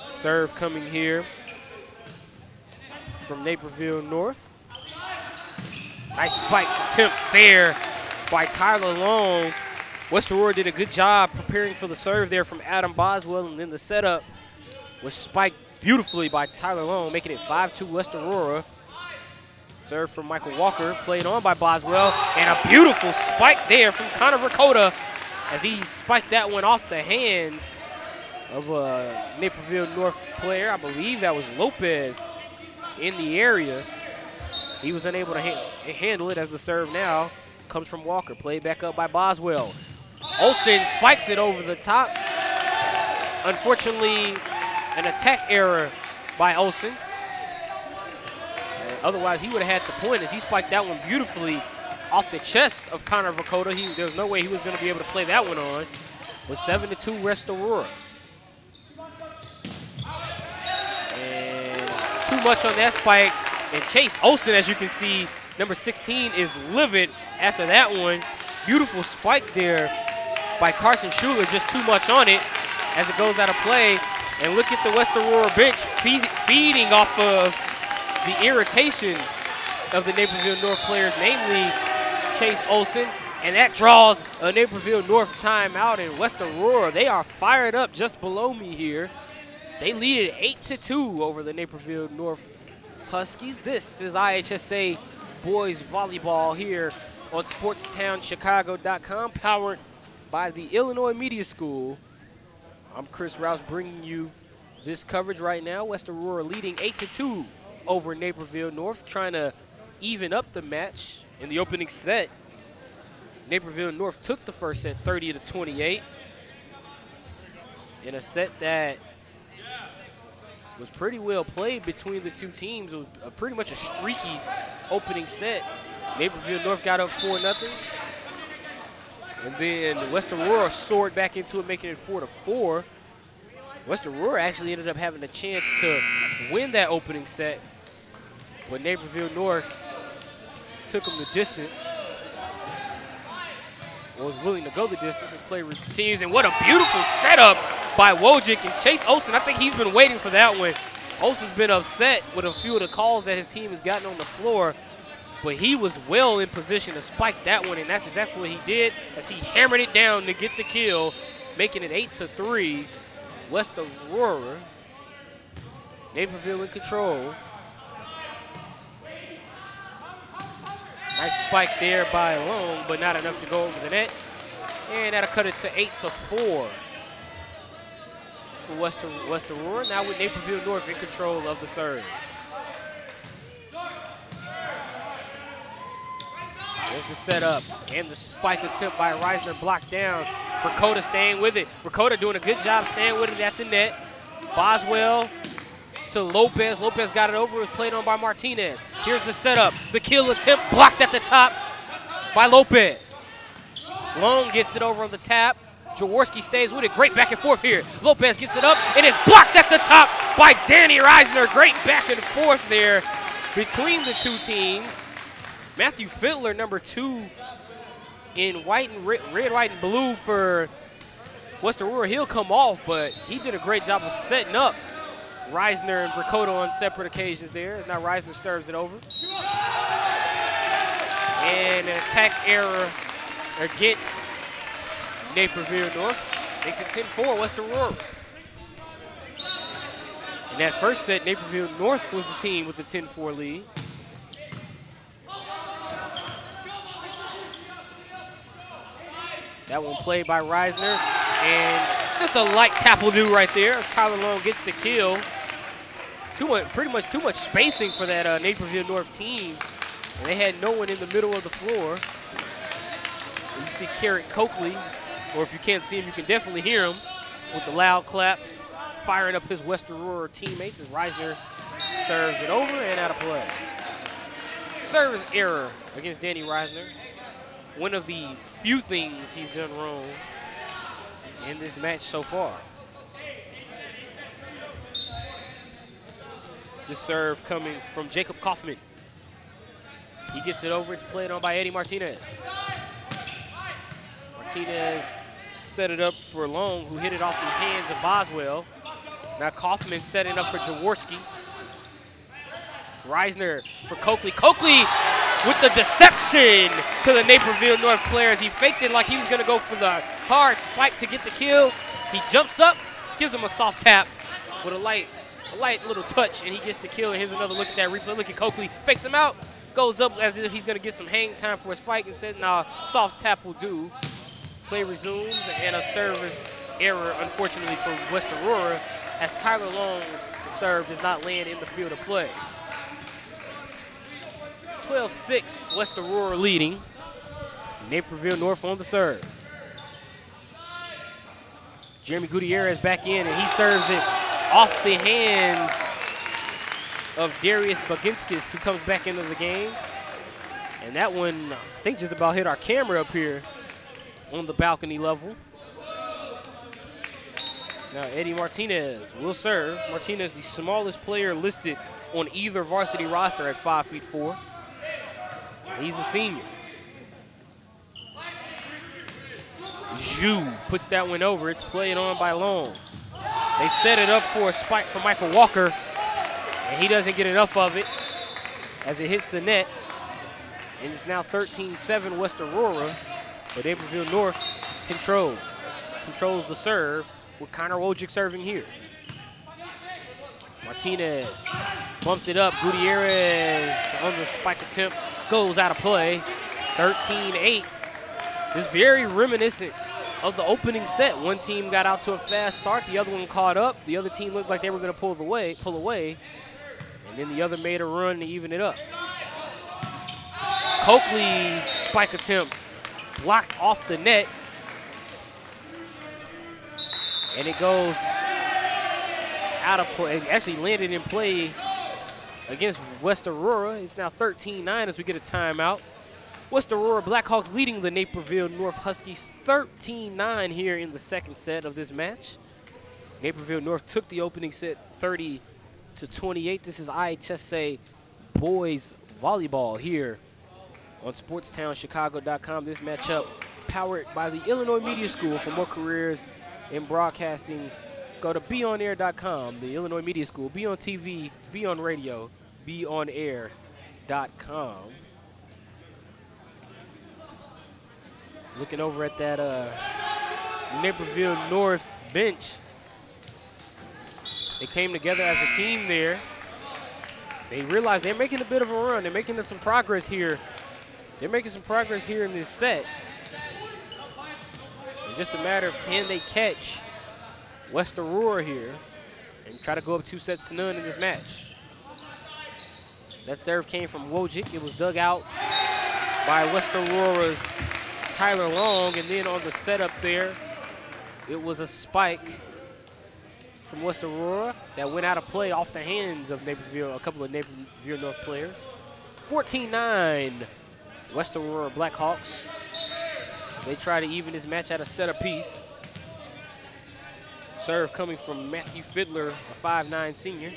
Serve coming here from Naperville North. Nice spike attempt there by Tyler Long. West Aurora did a good job preparing for the serve there from Adam Boswell, and then the setup was spiked beautifully by Tyler Long, making it 5-2 West Aurora. Serve from Michael Walker, played on by Boswell, and a beautiful spike there from Connor Ricotta as he spiked that one off the hands of a Naperville North player. I believe that was Lopez in the area. He was unable to handle it as the serve now comes from Walker. Played back up by Boswell. Olsen spikes it over the top. Unfortunately, an attack error by Olsen. Otherwise, he would have had the point as he spiked that one beautifully off the chest of Connor Vakota. There was no way he was going to be able to play that one on. With 7-2 West Aurora. And too much on that spike. And Chase Olsen, as you can see, number 16, is livid after that one. Beautiful spike there by Carson Schuler, just too much on it as it goes out of play. And look at the West Aurora bench feeding off of the irritation of the Naperville North players, namely Chase Olsen. And that draws a Naperville North timeout. In West Aurora, they are fired up just below me here. They lead it 8-2 over the Naperville North Huskies. This is IHSA Boys Volleyball here on SportsTownChicago.com, powered by the Illinois Media School. I'm Chris Rouse bringing you this coverage right now. West Aurora leading 8-2 over Naperville North, trying to even up the match in the opening set. Naperville North took the first set 30-28 in a set that was pretty well played between the two teams. It was pretty much a streaky opening set. Naperville North got up 4-0. And then West Aurora soared back into it, making it 4-4. West Aurora actually ended up having a chance to win that opening set, but Naperville North took them the distance. Was willing to go the distance as play continues. And what a beautiful setup by Wojcik and Chase Olsen. I think he's been waiting for that one. Olsen's been upset with a few of the calls that his team has gotten on the floor, but he was well in position to spike that one, and that's exactly what he did as he hammered it down to get the kill, making it 8-3. West Aurora, Naperville in control. Nice spike there by Long, but not enough to go over the net. And that'll cut it to 8-4 for West Aurora. Now with Naperville North in control of the serve. There's the setup and the spike attempt by Reisner blocked down. Vakota staying with it. Vakota doing a good job staying with it at the net. Boswell to Lopez. Lopez got it over. It was played on by Martinez. Here's the setup. The kill attempt blocked at the top by Lopez. Long gets it over on the tap. Jaworski stays with it. Great back and forth here. Lopez gets it up, and it's blocked at the top by Danny Reisner. Great back and forth there between the two teams. Matthew Fittler, number 2 in white and red, white, and blue for West Aurora. He'll come off, but he did a great job of setting up Reisner and Vakota on separate occasions there. Now Reisner serves it over. And an attack error against Naperville North. Makes it 10-4 West Aurora. In that first set, Naperville North was the team with the 10-4 lead. That one played by Reisner, and just a light tap will do right there as Tyler Long gets the kill. Pretty much too much spacing for that Naperville North team, and they had no one in the middle of the floor. You see Carrot Coakley, or if you can't see him, you can definitely hear him with the loud claps, firing up his West Aurora teammates as Reisner serves it over and out of play. Service error against Danny Reisner. One of the few things he's done wrong in this match so far. This serve coming from Jacob Kaufman. He gets it over. It's played on by Eddie Martinez. Martinez set it up for Long, who hit it off the hands of Boswell. Now Kaufman setting up for Jaworski. Reisner for Coakley. Coakley with the deception to the Naperville North players. He faked it like he was going to go for the hard spike to get the kill. He jumps up, gives him a soft tap with a light little touch, and he gets the kill. And here's another look at that replay. Look at Coakley. Fakes him out, goes up as if he's going to get some hang time for a spike, and said, nah, soft tap will do. Play resumes, and a service error, unfortunately, for West Aurora, as Tyler Long's serve does not land in the field of play. 12-6, West Aurora leading. Naperville North on the serve. Jeremy Gutierrez back in, and he serves it off the hands of Darius Baginskis, who comes back into the game. And that one, I think, just about hit our camera up here on the balcony level. Now Eddie Martinez will serve. Martinez, the smallest player listed on either varsity roster at 5'4". He's a senior. Zhu puts that one over. It's played on by Long. They set it up for a spike for Michael Walker, and he doesn't get enough of it as it hits the net. And it's now 13-7 West Aurora, but Naperville North controls the serve with Connor Wojcik serving here. Martinez bumped it up. Gutierrez on the spike attempt goes out of play. 13-8. This very reminiscent of the opening set. One team got out to a fast start. The other one caught up. The other team looked like they were going to pull away. And then the other made a run to even it up. Coakley's spike attempt blocked off the net. And it goes out of play. It actually landed in play against West Aurora. It's now 13-9 as we get a timeout. West Aurora Blackhawks leading the Naperville North Huskies 13-9 here in the second set of this match. Naperville North took the opening set 30-28. This is IHSA boys volleyball here on SportsTownChicago.com. This matchup powered by the Illinois Media School. For more careers in broadcasting, go to beonair.com, the Illinois Media School. Be on TV, be on radio, beonair.com. Looking over at that Naperville North bench. They came together as a team there. They realized they're making a bit of a run. They're making some progress here. They're making some progress here in this set. It's just a matter of can they catch West Aurora here and try to go up 2-0 in this match. That serve came from Wojcik. It was dug out by West Aurora's Tyler Long, and then on the setup there, it was a spike from West Aurora that went out of play off the hands of Naperville, a couple of Naperville North players. 14-9, West Aurora Blackhawks. They try to even this match at a set apiece. Serve coming from Matthew Fiddler, a 5'9" senior.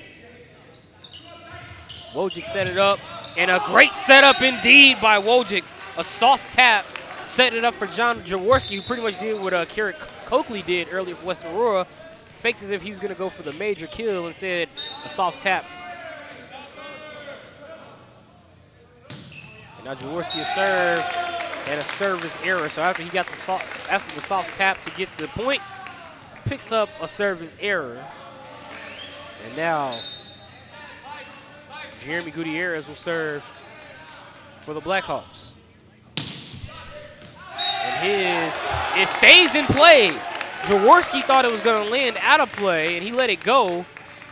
Wojcik set it up, and a great setup indeed by Wojcik. A soft tap, setting it up for John Jaworski, who pretty much did what Kerrick Coakley did earlier for West Aurora. Faked as if he was going to go for the major kill and said a soft tap. And now Jaworski is served and a service error. So after he got the soft tap to get the point, picks up a service error. And now Jeremy Gutierrez will serve for the Blackhawks. And it stays in play. Jaworski thought it was going to land out of play, and he let it go.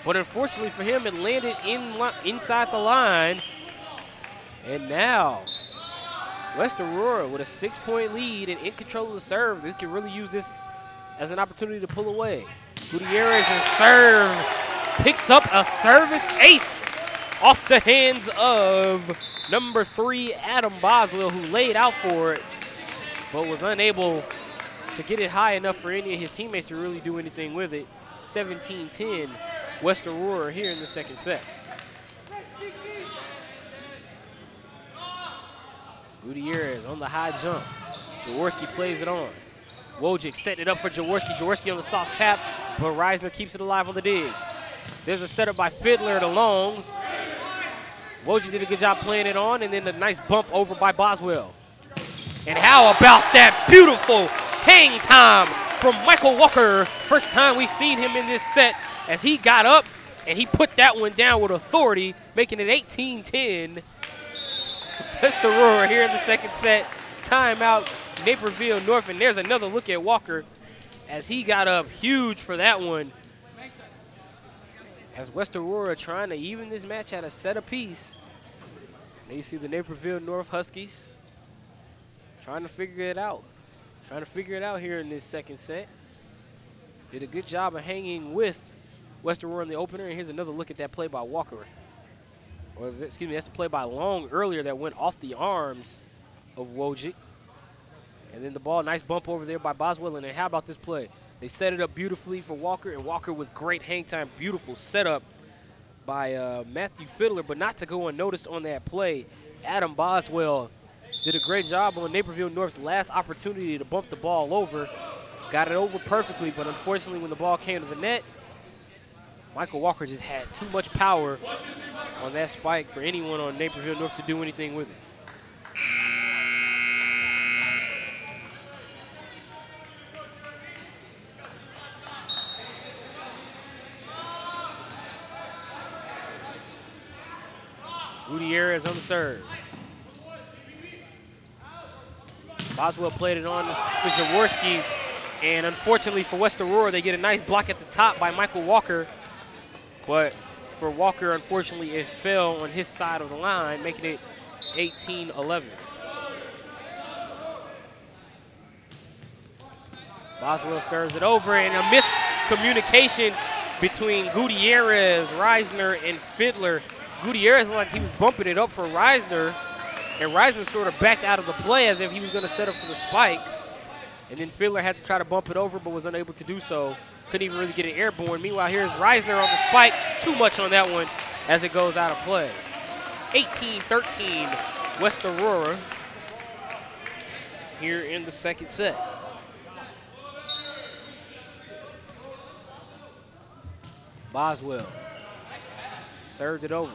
But unfortunately for him, it landed inside the line. And now, West Aurora with a 6-point lead and in control of the serve. They could really use this as an opportunity to pull away. Gutierrez and serve picks up a service ace off the hands of number 3, Adam Boswell, who laid out for it, but was unable to get it high enough for any of his teammates to really do anything with it. 17-10, West Aurora here in the second set. Gutierrez on the high jump. Jaworski plays it on. Wojcik setting it up for Jaworski. Jaworski on the soft tap, but Reisner keeps it alive on the dig. There's a setup by Fiddler to Long. Wojcik did a good job playing it on, and then a nice bump over by Boswell. And how about that beautiful hang time from Michael Walker? First time we've seen him in this set as he got up and he put that one down with authority, making it 18-10. West Aurora here in the second set. Timeout, Naperville North, and there's another look at Walker. as he got up huge for that one. As West Aurora trying to even this match at a set apiece. And you see the Naperville North Huskies trying to figure it out. Trying to figure it out here in this second set. Did a good job of hanging with West Aurora in the opener. And here's another look at that play by Walker. Or, excuse me, that's the play by Long earlier that went off the arms of Wojcik. And then the ball, nice bump over there by Boswell. And then how about this play? They set it up beautifully for Walker, and Walker with great hang time. Beautiful setup by Matthew Fiddler, but not to go unnoticed on that play. Adam Boswell did a great job on Naperville North's last opportunity to bump the ball over. Got it over perfectly, but unfortunately when the ball came to the net, Michael Walker just had too much power on that spike for anyone on Naperville North to do anything with it. Gutierrez on the serve. Boswell played it on to Jaworski, and unfortunately for West Aurora, they get a nice block at the top by Michael Walker, but for Walker, unfortunately, it fell on his side of the line, making it 18-11. Boswell serves it over, and a miscommunication between Gutierrez, Reisner, and Fiddler. Gutierrez looked like he was bumping it up for Reisner, and Reisner sort of backed out of the play as if he was going to set up for the spike. And then Fiddler had to try to bump it over but was unable to do so. Couldn't even really get it airborne. Meanwhile, here's Reisner on the spike. Too much on that one as it goes out of play. 18-13 West Aurora here in the second set. Boswell served it over.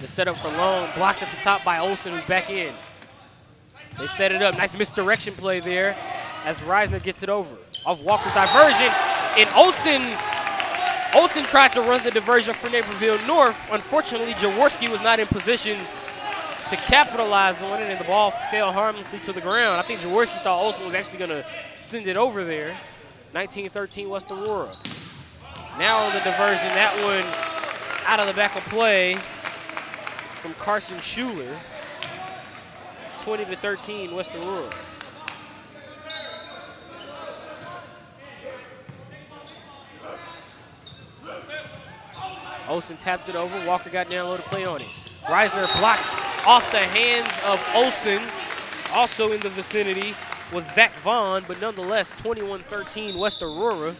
The setup for Long, blocked at the top by Olsen, who's back in. They set it up. Nice misdirection play there as Reisner gets it over. Off Walker's diversion, and Olsen tried to run the diversion for Naperville North. Unfortunately, Jaworski was not in position to capitalize on it, and the ball fell harmlessly to the ground. I think Jaworski thought Olsen was actually going to send it over there. 19-13 West Aurora. Now on the diversion, that one out of the back of play from Carson Schuler. 20-13 West Aurora. Olsen tapped it over. Walker got down low to play on it. Reisner blocked off the hands of Olsen. Also in the vicinity was Zach Vaughn, but nonetheless 21-13 West Aurora.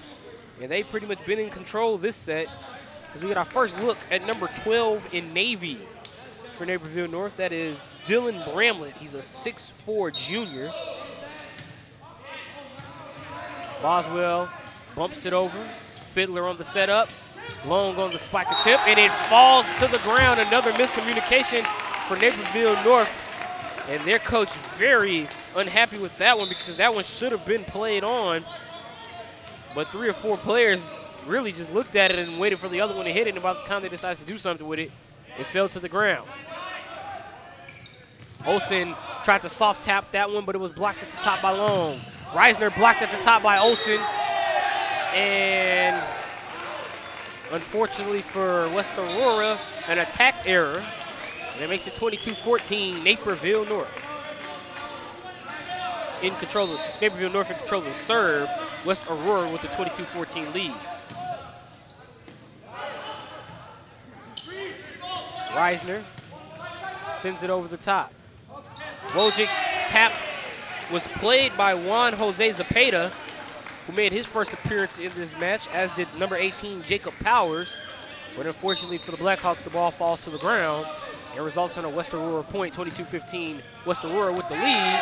And they've pretty much been in control this set. As we get our first look at number 12 in Navy for Naperville North. That is Dylan Bramlett. He's a 6'4" junior. Boswell bumps it over. Fiddler on the setup. Long on the spike attempt, and it falls to the ground. Another miscommunication for Naperville North. And their coach very unhappy with that one because that one should have been played on. But 3 or 4 players really just looked at it and waited for the other one to hit it, and by the time they decided to do something with it, it fell to the ground. Olsen tried to soft tap that one, but it was blocked at the top by Long. Reisner blocked at the top by Olsen. And unfortunately for West Aurora, an attack error. And it makes it 22-14, Naperville North. In control of, Naperville North in control of the serve. West Aurora with the 22-14 lead. Reisner sends it over the top. Wojcik's tap was played by Juan Jose Zapata, who made his first appearance in this match, as did number 18, Jacob Powers. But unfortunately for the Blackhawks, the ball falls to the ground and results in a West Aurora point, 22-15. West Aurora with the lead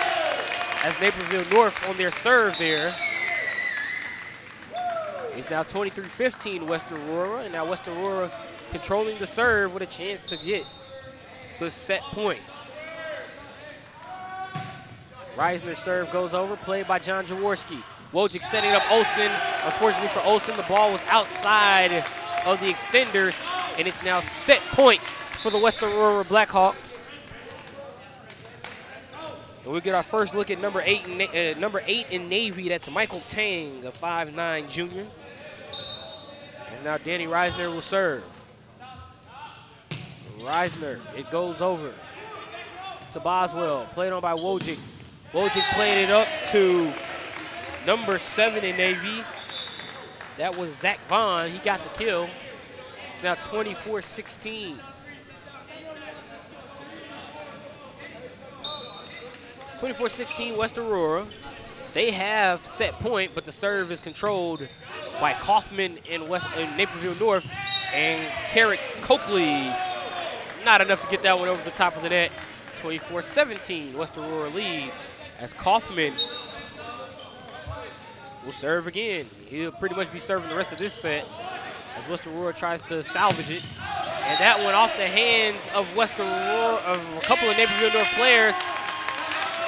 as Naperville North on their serve there. It's now 23-15 West Aurora, and now West Aurora controlling the serve with a chance to get the set point. Reisner's serve goes over, played by John Jaworski. Wojcik setting up Olsen. Unfortunately for Olsen, the ball was outside of the extenders, and it's now set point for the West Aurora Blackhawks. And we'll get our first look at number 8 in Navy. That's Michael Tang, a 5'9" junior. And now Danny Reisner will serve. Reisner, it goes over to Boswell, played on by Wojcik. Wojcik playing it up to number 7 in Navy. That was Zach Vaughn. He got the kill. It's now 24-16. 24-16 West Aurora. They have set point, but the serve is controlled by Kaufman in Naperville North, and Carrick Copley. Not enough to get that one over the top of the net. 24-17 West Aurora lead as Kaufman will serve again. He'll pretty much be serving the rest of this set as West Aurora tries to salvage it. And that one off the hands of West Aurora, of a couple of Naperville North players.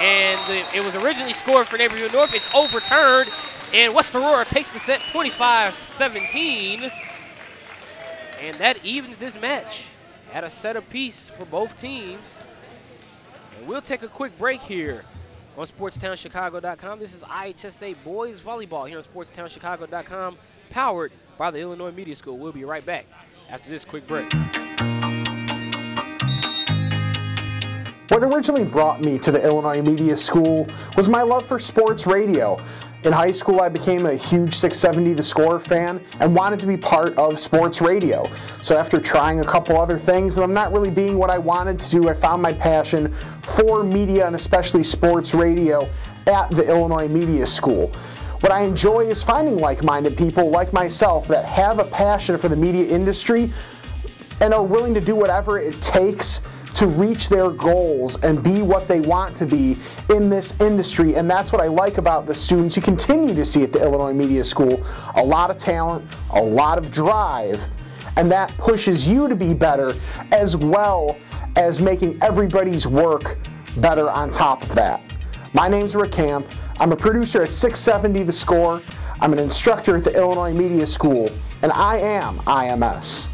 And it was originally scored for Naperville North. It's overturned, and West Aurora takes the set 25-17. And that evens this match at a set apiece for both teams. And we'll take a quick break here on SportsTownChicago.com. This is IHSA Boys Volleyball here on SportsTownChicago.com, powered by the Illinois Media School. We'll be right back after this quick break. What originally brought me to the Illinois Media School was my love for sports radio. In high school, I became a huge 670 The Score fan and wanted to be part of sports radio. So after trying a couple other things and I'm not really being what I wanted to do, I found my passion for media and especially sports radio at the Illinois Media School. What I enjoy is finding like-minded people like myself that have a passion for the media industry and are willing to do whatever it takes to reach their goals and be what they want to be in this industry. And that's what I like about the students you continue to see at the Illinois Media School. A lot of talent, a lot of drive, and that pushes you to be better as well as making everybody's work better on top of that. My name's Rick Camp. I'm a producer at 670 The Score. I'm an instructor at the Illinois Media School, and I am IMS.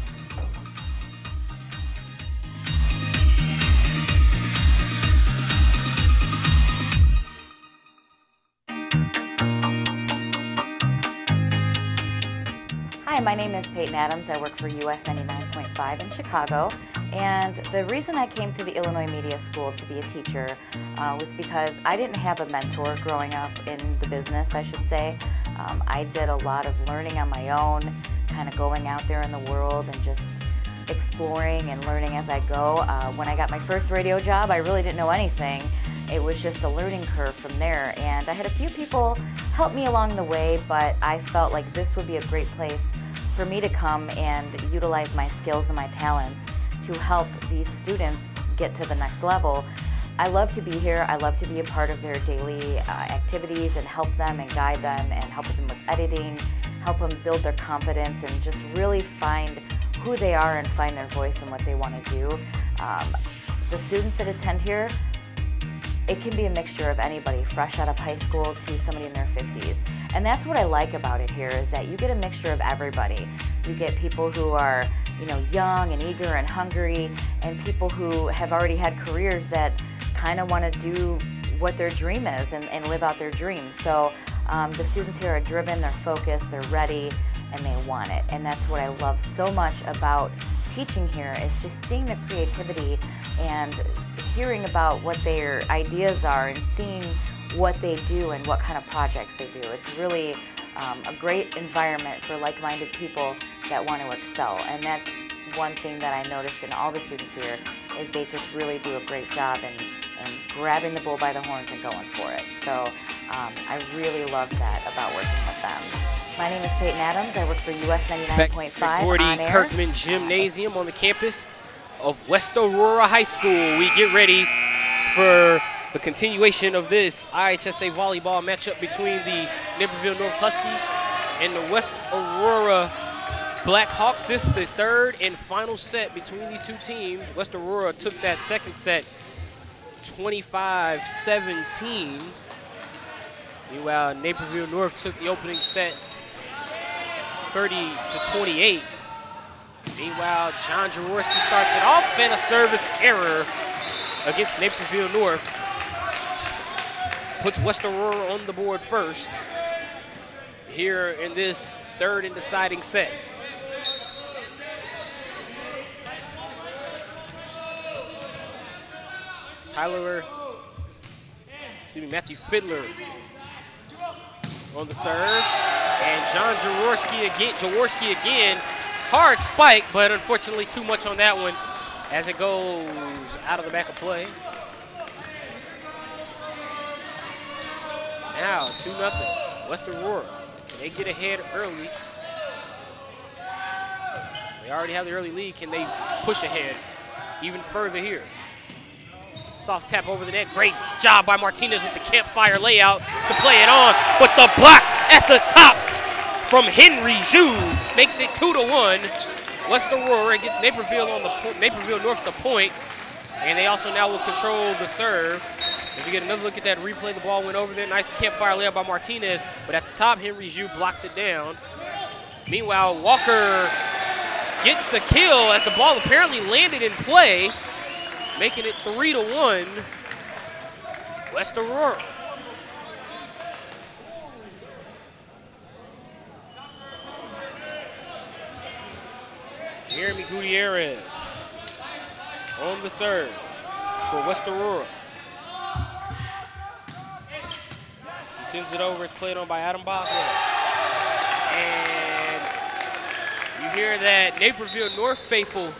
Hi, my name is Peyton Adams. I work for US 99.5 in Chicago, and the reason I came to the Illinois Media School to be a teacher was because I didn't have a mentor growing up in the business, I should say. I did a lot of learning on my own, kind of going out there in the world and just exploring and learning as I go. When I got my first radio job, I really didn't know anything. It was just a learning curve from there, and I had a few people help me along the way, but I felt like this would be a great place for me to come and utilize my skills and my talents to help these students get to the next level. I love to be here. I love to be a part of their daily activities and help them and guide them and help them with editing, help them build their confidence and just really find who they are and find their voice and what they want to do. The students that attend here, it can be a mixture of anybody, fresh out of high school to somebody in their 50s. And that's what I like about it here, is that you get a mixture of everybody. You get people who are, young and eager and hungry, and people who have already had careers that kind of want to do what their dream is and live out their dreams. So the students here are driven, they're focused, they're ready, and they want it. And that's what I love so much about teaching here, is just seeing the creativity and hearing about what their ideas are and seeing what they do and what kind of projects they do. It's really a great environment for like-minded people that want to excel. And that's one thing that I noticed in all the students here, is they just really do a great job in grabbing the bull by the horns and going for it. So I really love that about working with them. My name is Peyton Adams. I work for US 99.5 on air. Kirkman Gymnasium on the campus of West Aurora High School. We get ready for the continuation of this IHSA volleyball matchup between the Naperville North Huskies and the West Aurora Blackhawks. This is the third and final set between these two teams. West Aurora took that second set 25-17. Meanwhile, Naperville North took the opening set 30-28. Meanwhile, John Jaworski starts it off, and a service error against Naperville North. puts West Aurora on the board first here in this third and deciding set. Matthew Fiddler on the serve. And John Jaworski again. Hard spike, but unfortunately too much on that one as it goes out of the back of play. Now 2-0, West Aurora. They get ahead early. They already have the early lead. Can they push ahead even further here? Soft tap over the net. Great job by Martinez with the campfire layout to play it on. But the block at the top from Henry Zhu makes it 2-1. West Aurora gets Naperville on the Naperville North the point, and they also now will control the serve. If you get another look at that replay, the ball went over there. Nice campfire layup by Martinez, but at the top, Henry Zhu blocks it down. Meanwhile, Walker gets the kill as the ball apparently landed in play, making it 3-1, West Aurora. Jeremy Gutierrez on the serve for West Aurora. He sends it over. It's played on by Adam Boswell. And you hear that Naperville North faithful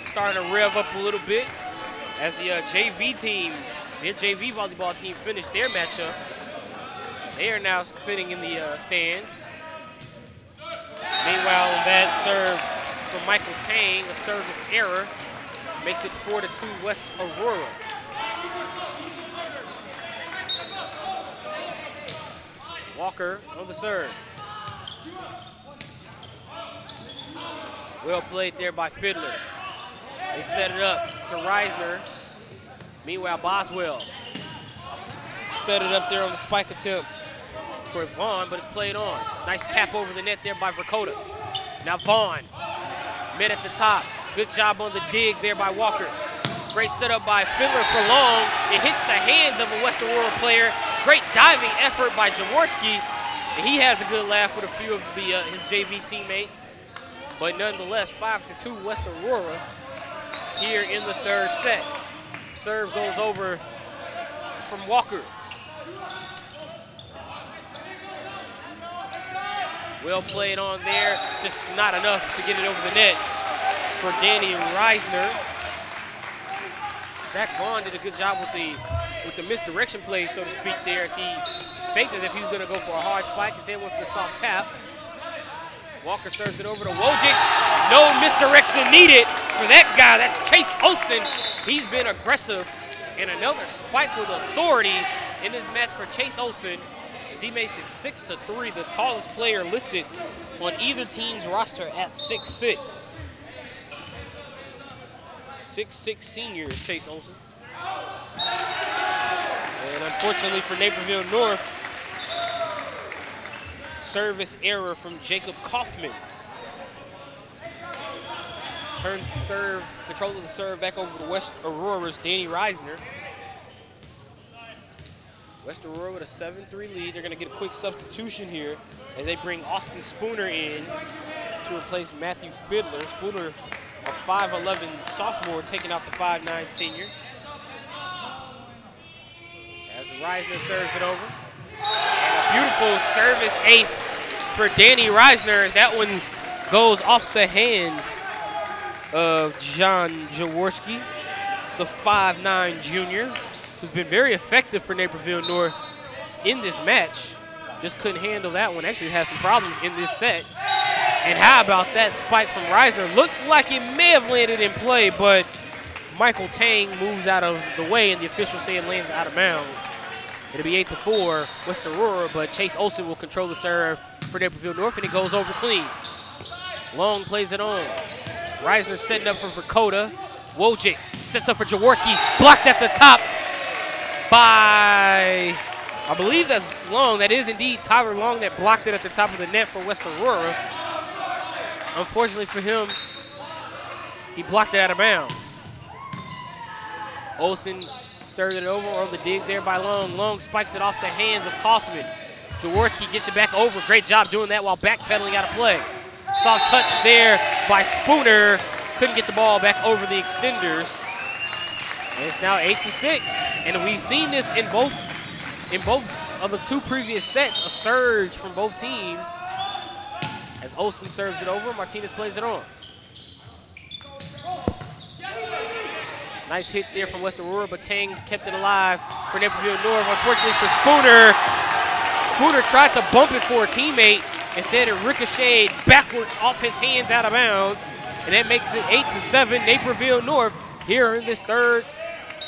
starting to rev up a little bit as the JV team, their JV volleyball team, finished their matchup. They are now sitting in the stands. Meanwhile, that serve from Michael Tang, a service error, makes it 4-2 West Aurora. Walker on the serve. Well played there by Fiddler. They set it up to Reisner. Meanwhile, Boswell set it up there on the spike attempt for Vaughn, but it's played on. Nice tap over the net there by Vercoda. Now Vaughn, mid at the top. Good job on the dig there by Walker. Great setup by Fiddler for long. It hits the hands of a West Aurora player. Great diving effort by Jaworski. And he has a good laugh with a few of his JV teammates. But nonetheless, 5-2 West Aurora here in the third set. Serve goes over from Walker. Well played on there, just not enough to get it over the net for Danny Reisner. Zach Vaughn did a good job with the misdirection play, so to speak, there, as he faked as if he was going to go for a hard spike. Instead went for the soft tap. Walker serves it over to Wojcik. No misdirection needed for that guy. That's Chase Olsen. He's been aggressive. And another spike with authority in this match for Chase Olsen, as he makes it 6-3, the tallest player listed on either team's roster at 6'6". 6'6" senior is Chase Olsen. And unfortunately for Naperville North, service error from Jacob Kaufman. Turns the serve, control of the serve back over to West Aurora's Danny Reisner. West Aurora with a 7-3 lead. They're gonna get a quick substitution here as they bring Austin Spooner in to replace Matthew Fiddler. Spooner, a 5'11" sophomore, taking out the 5'9" senior. As Reisner serves it over. And a beautiful service ace for Danny Reisner. That one goes off the hands of John Jaworski, the 5'9" junior, who's been very effective for Naperville North in this match. Just couldn't handle that one. Actually had some problems in this set. And how about that spike from Reisner? Looked like it may have landed in play, but Michael Tang moves out of the way, and the official saying lands out of bounds. It'll be 8-4 West Aurora, but Chase Olsen will control the serve for Naperville North, and it goes over clean. Long plays it on. Reisner setting up for Vercoda. Wojcik sets up for Jaworski. Blocked at the top by, I believe that's Long. That is indeed Tyler Long that blocked it at the top of the net for West Aurora. Unfortunately for him, he blocked it out of bounds. Olsen Served it over on the dig there by Long. Long spikes it off the hands of Kaufman. Jaworski gets it back over. Great job doing that while backpedaling out of play. Soft touch there by Spooner. Couldn't get the ball back over the extenders. And it's now 8-6. And we've seen this in both of the two previous sets, a surge from both teams. As Olsen serves it over, Martinez plays it on. Nice hit there from West Aurora, but Tang kept it alive for Naperville North. Unfortunately for Spooner, Spooner tried to bump it for a teammate. Instead, it ricocheted backwards off his hands out of bounds. And that makes it 8-7 Naperville North here in this third.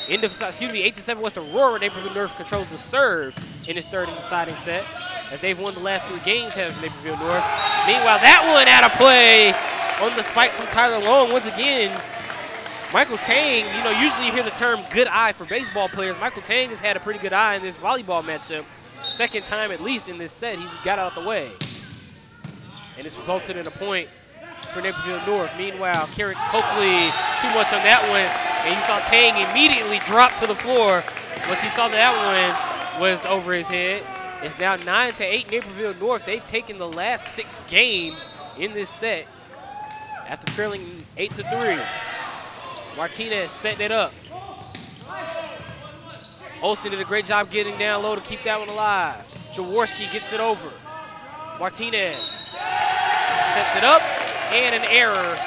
8-7 West Aurora. Naperville North controls the serve in this third and deciding set, as they've won the last 3 games, has Naperville North. Meanwhile, that one out of play on the spike from Tyler Long. Once again, Michael Tang, you know, usually you hear the term good eye for baseball players. Michael Tang has had a pretty good eye in this volleyball matchup. Second time at least in this set, he's got out of the way. And it's resulted in a point for Naperville North. Meanwhile, Carrick Coakley, too much on that one. And you saw Tang immediately drop to the floor once he saw that one was over his head. It's now 9-8 Naperville North. They've taken the last 6 games in this set after trailing 8-3. Martinez setting it up. Olsen did a great job getting down low to keep that one alive. Jaworski gets it over. Martinez sets it up, and an error.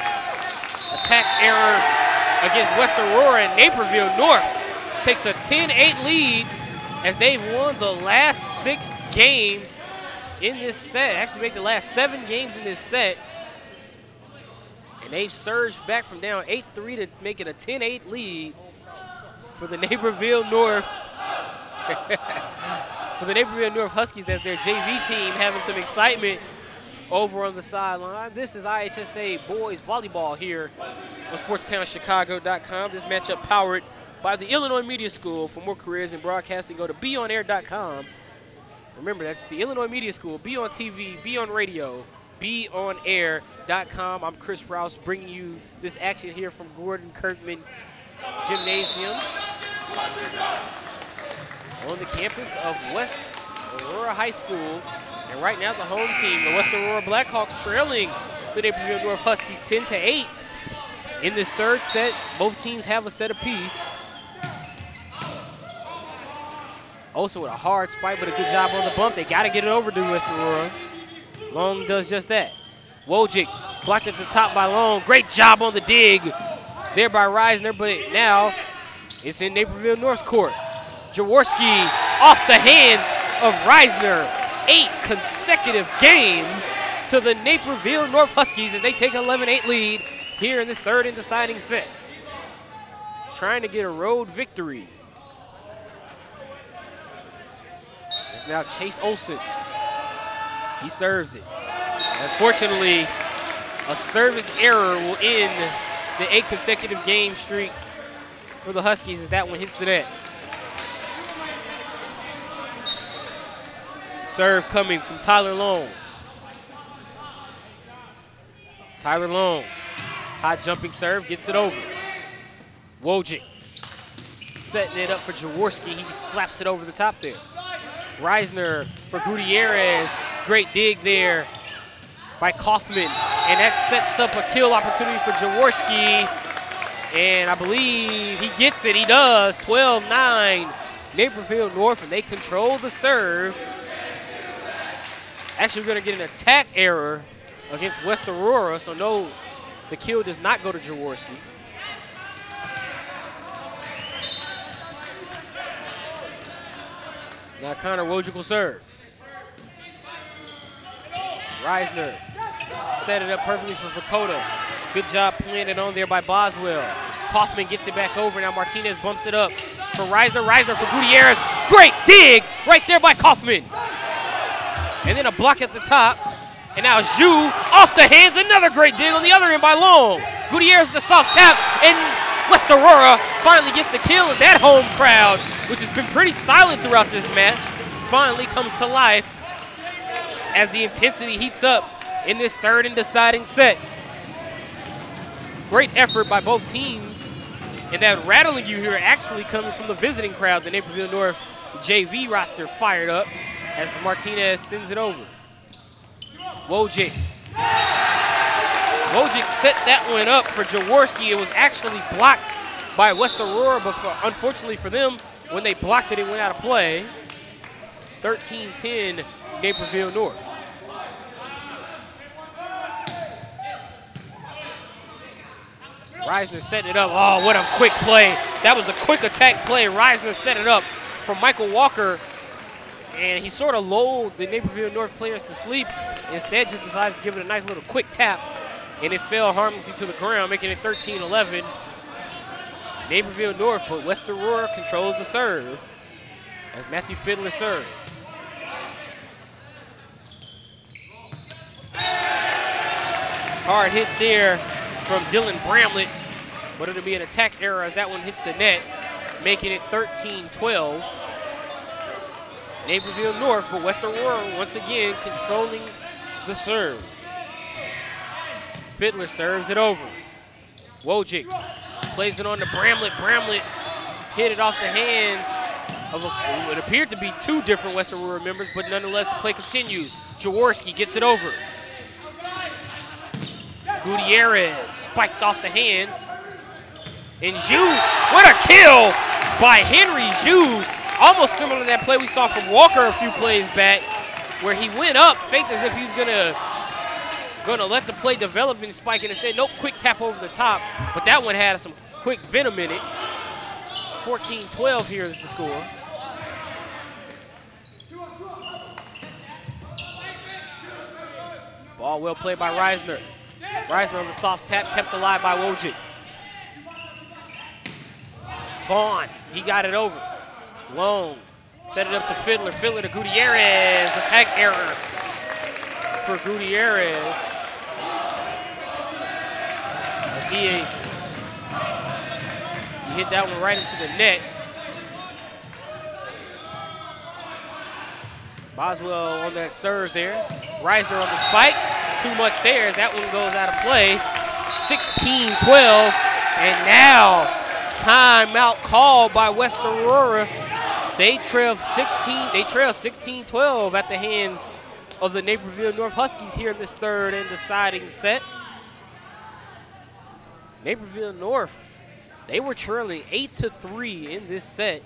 Attack error against West Aurora, and Naperville North takes a 10-8 lead as they've won the last 6 games in this set. Actually make the last 7 games in this set. And they've surged back from down 8-3 to make it a 10-8 lead for the Naperville North. For the Naperville North Huskies, as their JV team having some excitement over on the sideline. This is IHSA boys volleyball here on SportsTownChicago.com. This matchup powered by the Illinois Media School. For more careers in broadcasting, go to beonair.com. Remember, that's the Illinois Media School. Be on TV, be on radio, beonair.com. I'm Chris Rouse bringing you this action here from Gordon Kirkman Gymnasium on the campus of West Aurora High School. And right now the home team, the West Aurora Blackhawks, trailing the Naperville North Huskies 10-8 in this third set. Both teams have a set apiece. Also with a hard spike, but a good job on the bump. They got to get it over to West Aurora. Long does just that. Wojcik blocked at the top by Long. Great job on the dig there by Reisner, but now it's in Naperville North's court. Jaworski off the hands of Reisner. 8 consecutive games to the Naperville North Huskies as they take an 11-8 lead here in this third and deciding set. Trying to get a road victory. It's now Chase Olsen. He serves it. Unfortunately, a service error will end the 8 consecutive game streak for the Huskies as that one hits the net. Serve coming from Tyler Long. Tyler Long, high jumping serve, gets it over. Wojcik setting it up for Jaworski. He slaps it over the top there. Reisner for Gutierrez. Great dig there by Kaufman. And that sets up a kill opportunity for Jaworski. And I believe he gets it. He does. 12-9 Naperville North, and they control the serve. Actually, we're going to get an attack error against West Aurora, so no, the kill does not go to Jaworski. Now Connor Wojcik will serve. Reisner set it up perfectly for Vakota. Good job playing it on there by Boswell. Kaufman gets it back over. Now Martinez bumps it up for Reisner. Reisner for Gutierrez. Great dig right there by Kaufman. And then a block at the top. And now Zhu off the hands. Another great dig on the other end by Long. Gutierrez the soft tap. And West Aurora finally gets the kill as that home crowd, which has been pretty silent throughout this match, finally comes to life as the intensity heats up in this third and deciding set. Great effort by both teams And that rattling you hear actually coming from the visiting crowd, the Naperville North JV roster fired up as Martinez sends it over. Wojcik. Wojcik set that one up for Jaworski. It was actually blocked by West Aurora, but unfortunately for them, when they blocked it, it went out of play. 13-10 Naperville North. Reisner setting it up. Oh, what a quick play. That was a quick attack play. Reisner set it up for Michael Walker, and he sort of lulled the Naperville North players to sleep. Instead, just decided to give it a nice little quick tap, and it fell harmlessly to the ground, making it 13-11. Naperville North, but West Aurora controls the serve as Matthew Fiddler serves. Hard hit there from Dylan Bramlett, but it'll be an attack error as that one hits the net, making it 13-12. Naperville North, but West Aurora once again controlling the serve. Fiddler serves it over. Wojcik plays it on to Bramlett. Bramlett hit it off the hands of what appeared to be two different West Aurora members, but nonetheless the play continues. Jaworski gets it over. Gutierrez spiked off the hands. And Jude, what a kill by Henry Jude. Almost similar to that play we saw from Walker a few plays back, where he went up, faked as if he's gonna let the play develop and spike it instead. Nope, quick tap over the top, but that one had some quick venom in it. 14-12 here is the score. Ball well played by Reisner. Reisner on the soft tap, kept alive by Wojcik. Vaughn, he got it over. Long, set it up to Fiddler. Fiddler to Gutierrez. Attack errors for Gutierrez. As he hit that one right into the net. Boswell on that serve there. Reisner on the spike. Too much there as that one goes out of play. 16-12, and now timeout called by West Aurora. They trail 16-12 at the hands of the Naperville North Huskies here in this third and deciding set. Naperville North, they were trailing 8-3 in this set,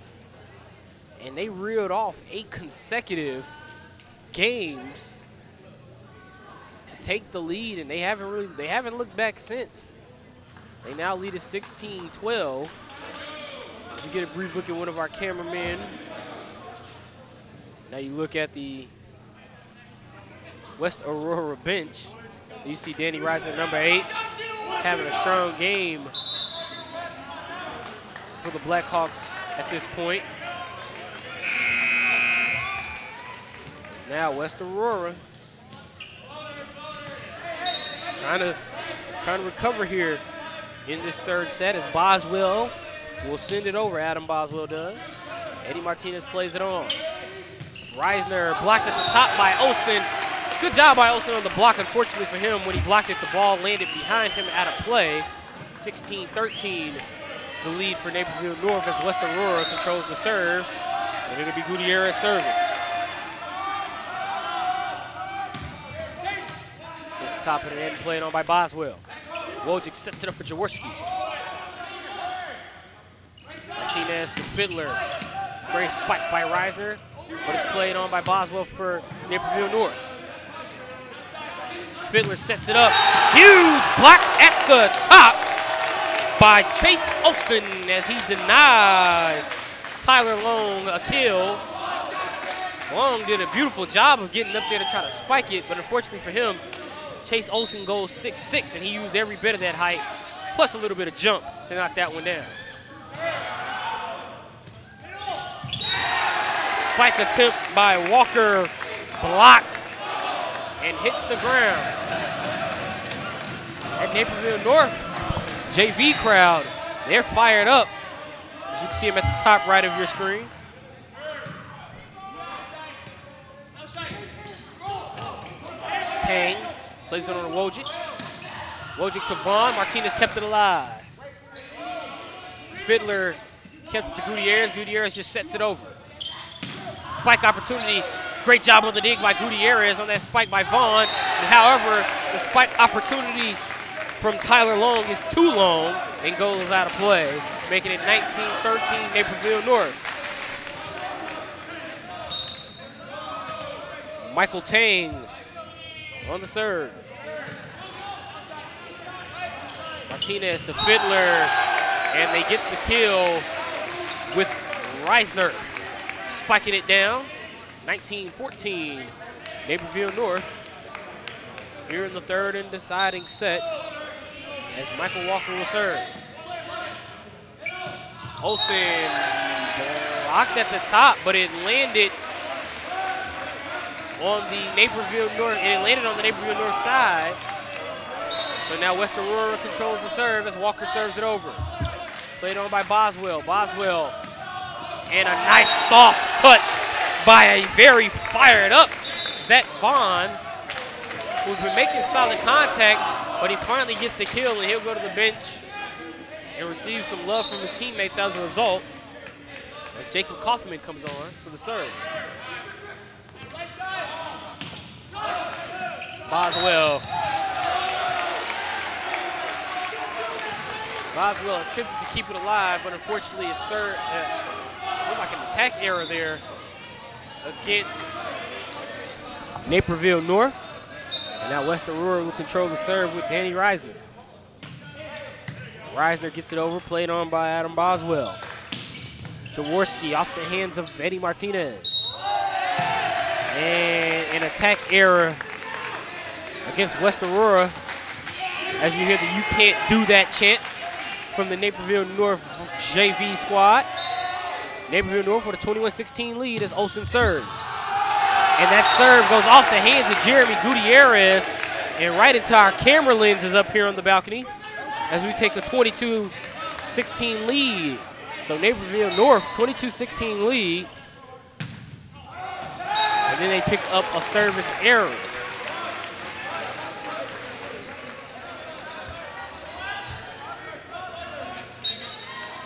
and they reeled off 8 consecutive games to take the lead, and they haven't looked back since. They now lead at 16-12. You get a brief look at one of our cameramen. Now you look at the West Aurora bench. You see Danny Reisner, number 8, having a strong game for the Blackhawks at this point. Now West Aurora trying to recover here in this third set as Boswell will send it over. Adam Boswell does. Eddie Martinez plays it on. Reisner blocked at the top by Olsen. Good job by Olsen on the block. Unfortunately for him, when he blocked it, the ball landed behind him out of play. 16-13, the lead for Naperville North as West Aurora controls the serve. And it'll be Gutierrez serving. It's the top of the net, played on by Boswell. Wojcik sets it up for Jaworski. Martinez to Fiddler. Great spike by Reisner, but it's played on by Boswell for Naperville North. Fiddler sets it up. Huge block at the top by Chase Olsen as he denies Tyler Long a kill. Long did a beautiful job of getting up there to try to spike it, but unfortunately for him, Chase Olsen goes 6'6", and he used every bit of that height, plus a little bit of jump to knock that one down. Spike attempt by Walker, blocked and hits the ground. At Naperville North, JV crowd, they're fired up. As you can see them at the top right of your screen. Tang plays it on Wojcik. Wojcik to Vaughn. Martinez kept it alive. Fiddler kept it to Gutierrez. Gutierrez just sets it over. Spike opportunity. Great job on the dig by Gutierrez on that spike by Vaughn. However, the spike opportunity from Tyler Long is too long and goes out of play, making it 19-13 Naperville North. Michael Tang on the serve. Martinez to Fiddler, and they get the kill with Reisner spiking it down. 19-14 Naperville North here in the third and deciding set as Michael Walker will serve. Olsen blocked at the top, but it landed on the Naperville North, and it landed on the Naperville North side. So now West Aurora controls the serve as Walker serves it over. Played on by Boswell. Boswell, and a nice soft touch by a very fired up Zach Vaughn, who's been making solid contact, but he finally gets the kill, and he'll go to the bench and receive some love from his teammates as a result, as Jacob Kaufman comes on for the serve. Boswell attempted to keep it alive, but unfortunately his serve, looked like an attack error there against Naperville North. And now West Aurora will control the serve with Danny Reisner. Reisner gets it over, played on by Adam Boswell. Jaworski off the hands of Eddie Martinez. And an attack error against West Aurora, as you hear the "you can't do that" chants from the Naperville North JV squad. Naperville North with a 21-16 lead as Olsen serves. And that serve goes off the hands of Jeremy Gutierrez and right into our camera lenses up here on the balcony as we take a 22-16 lead. So Naperville North, 22-16 lead. And then they pick up a service error.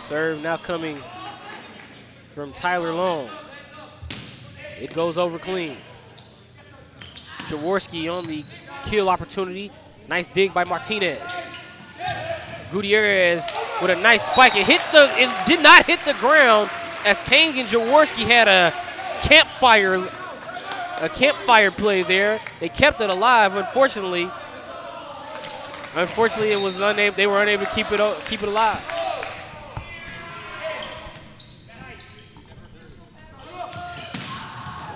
Serve now coming from Tyler Long. It goes over clean. Jaworski on the kill opportunity. Nice dig by Martinez. Gutierrez with a nice spike. It did not hit the ground as Tang and Jaworski had a campfire play there. They kept it alive. Unfortunately, it was unable. They were unable to keep it alive.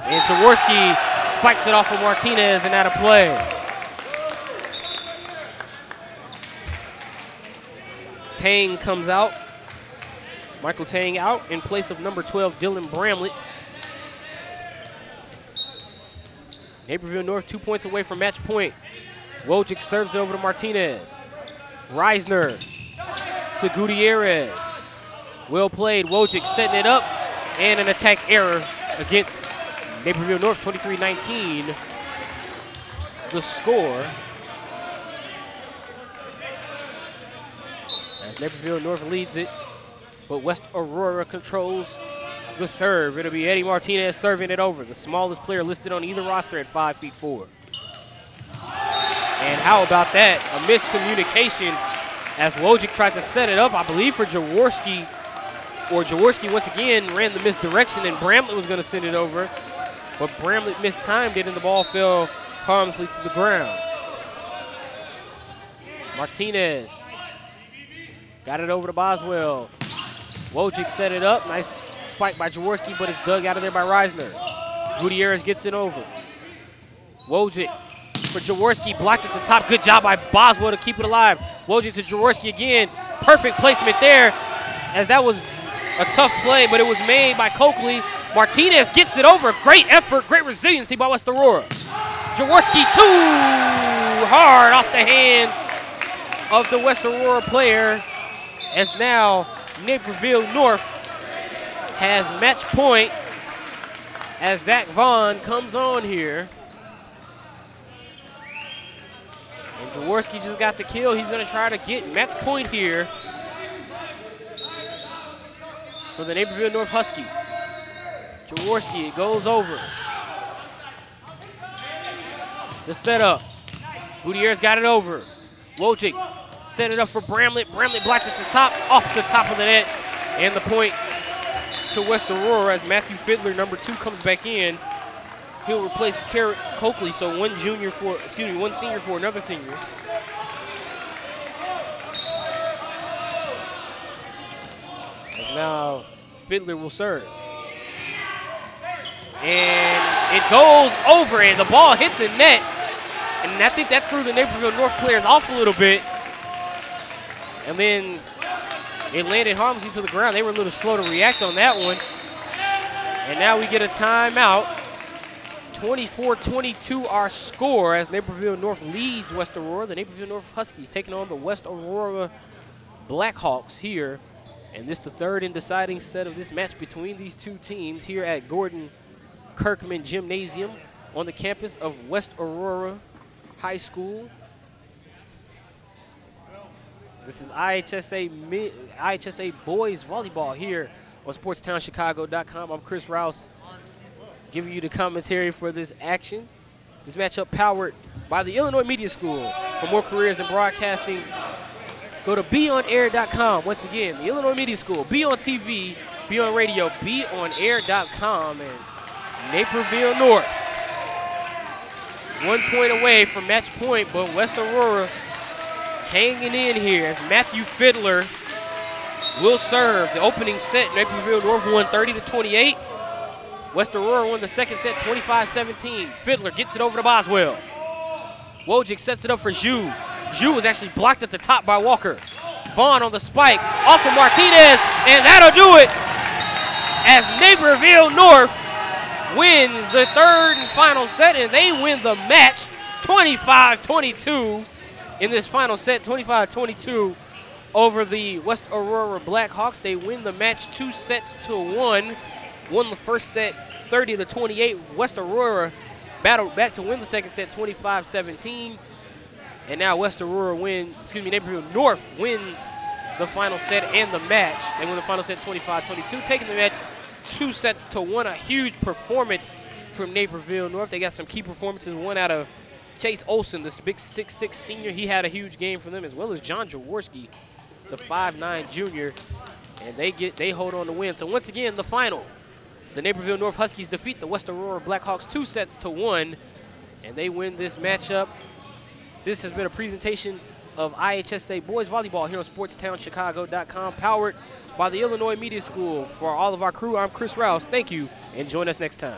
And Jaworski spikes it off of Martinez and out of play. Tang comes out. Michael Tang out in place of number 12, Dylan Bramlett. Naperville North 2 points away from match point. Wojcik serves it over to Martinez. Reisner to Gutierrez. Well played. Wojcik setting it up, and an attack error against Naperville North, 23-19. The score as Naperville North leads it, but West Aurora controls the serve. It'll be Eddie Martinez serving it over, the smallest player listed on either roster at 5'4". And how about that? A miscommunication as Wojcik tried to set it up, I believe, for Jaworski, or Jaworski once again ran the misdirection and Bramlett was going to send it over, but Bramlett mistimed it and the ball fell harmlessly to the ground. Martinez got it over to Boswell. Wojcik set it up. Nice spike by Jaworski, but it's dug out of there by Reisner. Gutierrez gets it over. Wojcik for Jaworski, blocked at the top. Good job by Boswell to keep it alive. Wojcik to Jaworski again. Perfect placement there, as that was a tough play, but it was made by Coakley. Martinez gets it over. Great effort, great resiliency by West Aurora. Jaworski too hard off the hands of the West Aurora player, as now Naperville North has match point as Zach Vaughn comes on here. And Jaworski just got the kill. He's going to try to get match point here for the Naperville North Huskies. Jaworski, it goes over. The setup. Gutierrez got it over. Wojcik set it up for Bramlett. Bramlett blocked at the top, off the top of the net. And the point to West Aurora as Matthew Fiddler, number 2, comes back in. He'll replace Carrot Coakley, so one senior for another senior. As now Fiddler will serve. And it goes over, and the ball hit the net. And I think that threw the Naperville North players off a little bit. And then it landed harmlessly to the ground. They were a little slow to react on that one. And now we get a timeout. 24-22 our score as Naperville North leads West Aurora. The Naperville North Huskies taking on the West Aurora Blackhawks here. And this is the third and deciding set of this match between these two teams here at Gordon Kirkman Gymnasium on the campus of West Aurora High School. This is IHSA Boys Volleyball here on SportsTownChicago.com. I'm Chris Rouse giving you the commentary for this action. This matchup powered by the Illinois Media School. For more careers in broadcasting, go to beonair.com. Once again, the Illinois Media School. Be on TV, be on radio, beonair.com. And Naperville North, 1 point away from match point, but West Aurora hanging in here as Matthew Fiddler will serve. The opening set, Naperville North won 30-28. West Aurora won the second set 25-17. Fiddler gets it over to Boswell. Wojcik sets it up for Zhu. Zhu was actually blocked at the top by Walker. Vaughn on the spike, off of Martinez, and that'll do it as Naperville North wins the third and final set, and they win the match 25-22 in this final set, 25-22 over the West Aurora Blackhawks. They win the match 2-1. Won the first set 30-28. West Aurora battled back to win the second set 25-17. And now Naperville North wins the final set and the match. They win the final set 25-22, taking the match 2-1. A huge performance from Naperville North. They got some key performances. One out of Chase Olson, this big 6'6" senior. He had a huge game for them, as well as John Jaworski, the 5'9" junior. And they hold on to win. So once again, the final. The Naperville North Huskies defeat the West Aurora Blackhawks 2-1, and they win this matchup. This has been a presentation of IHSA Boys Volleyball here on SportsTownChicago.com, powered by the Illinois Media School. For all of our crew, I'm Chris Rouse. Thank you, and join us next time.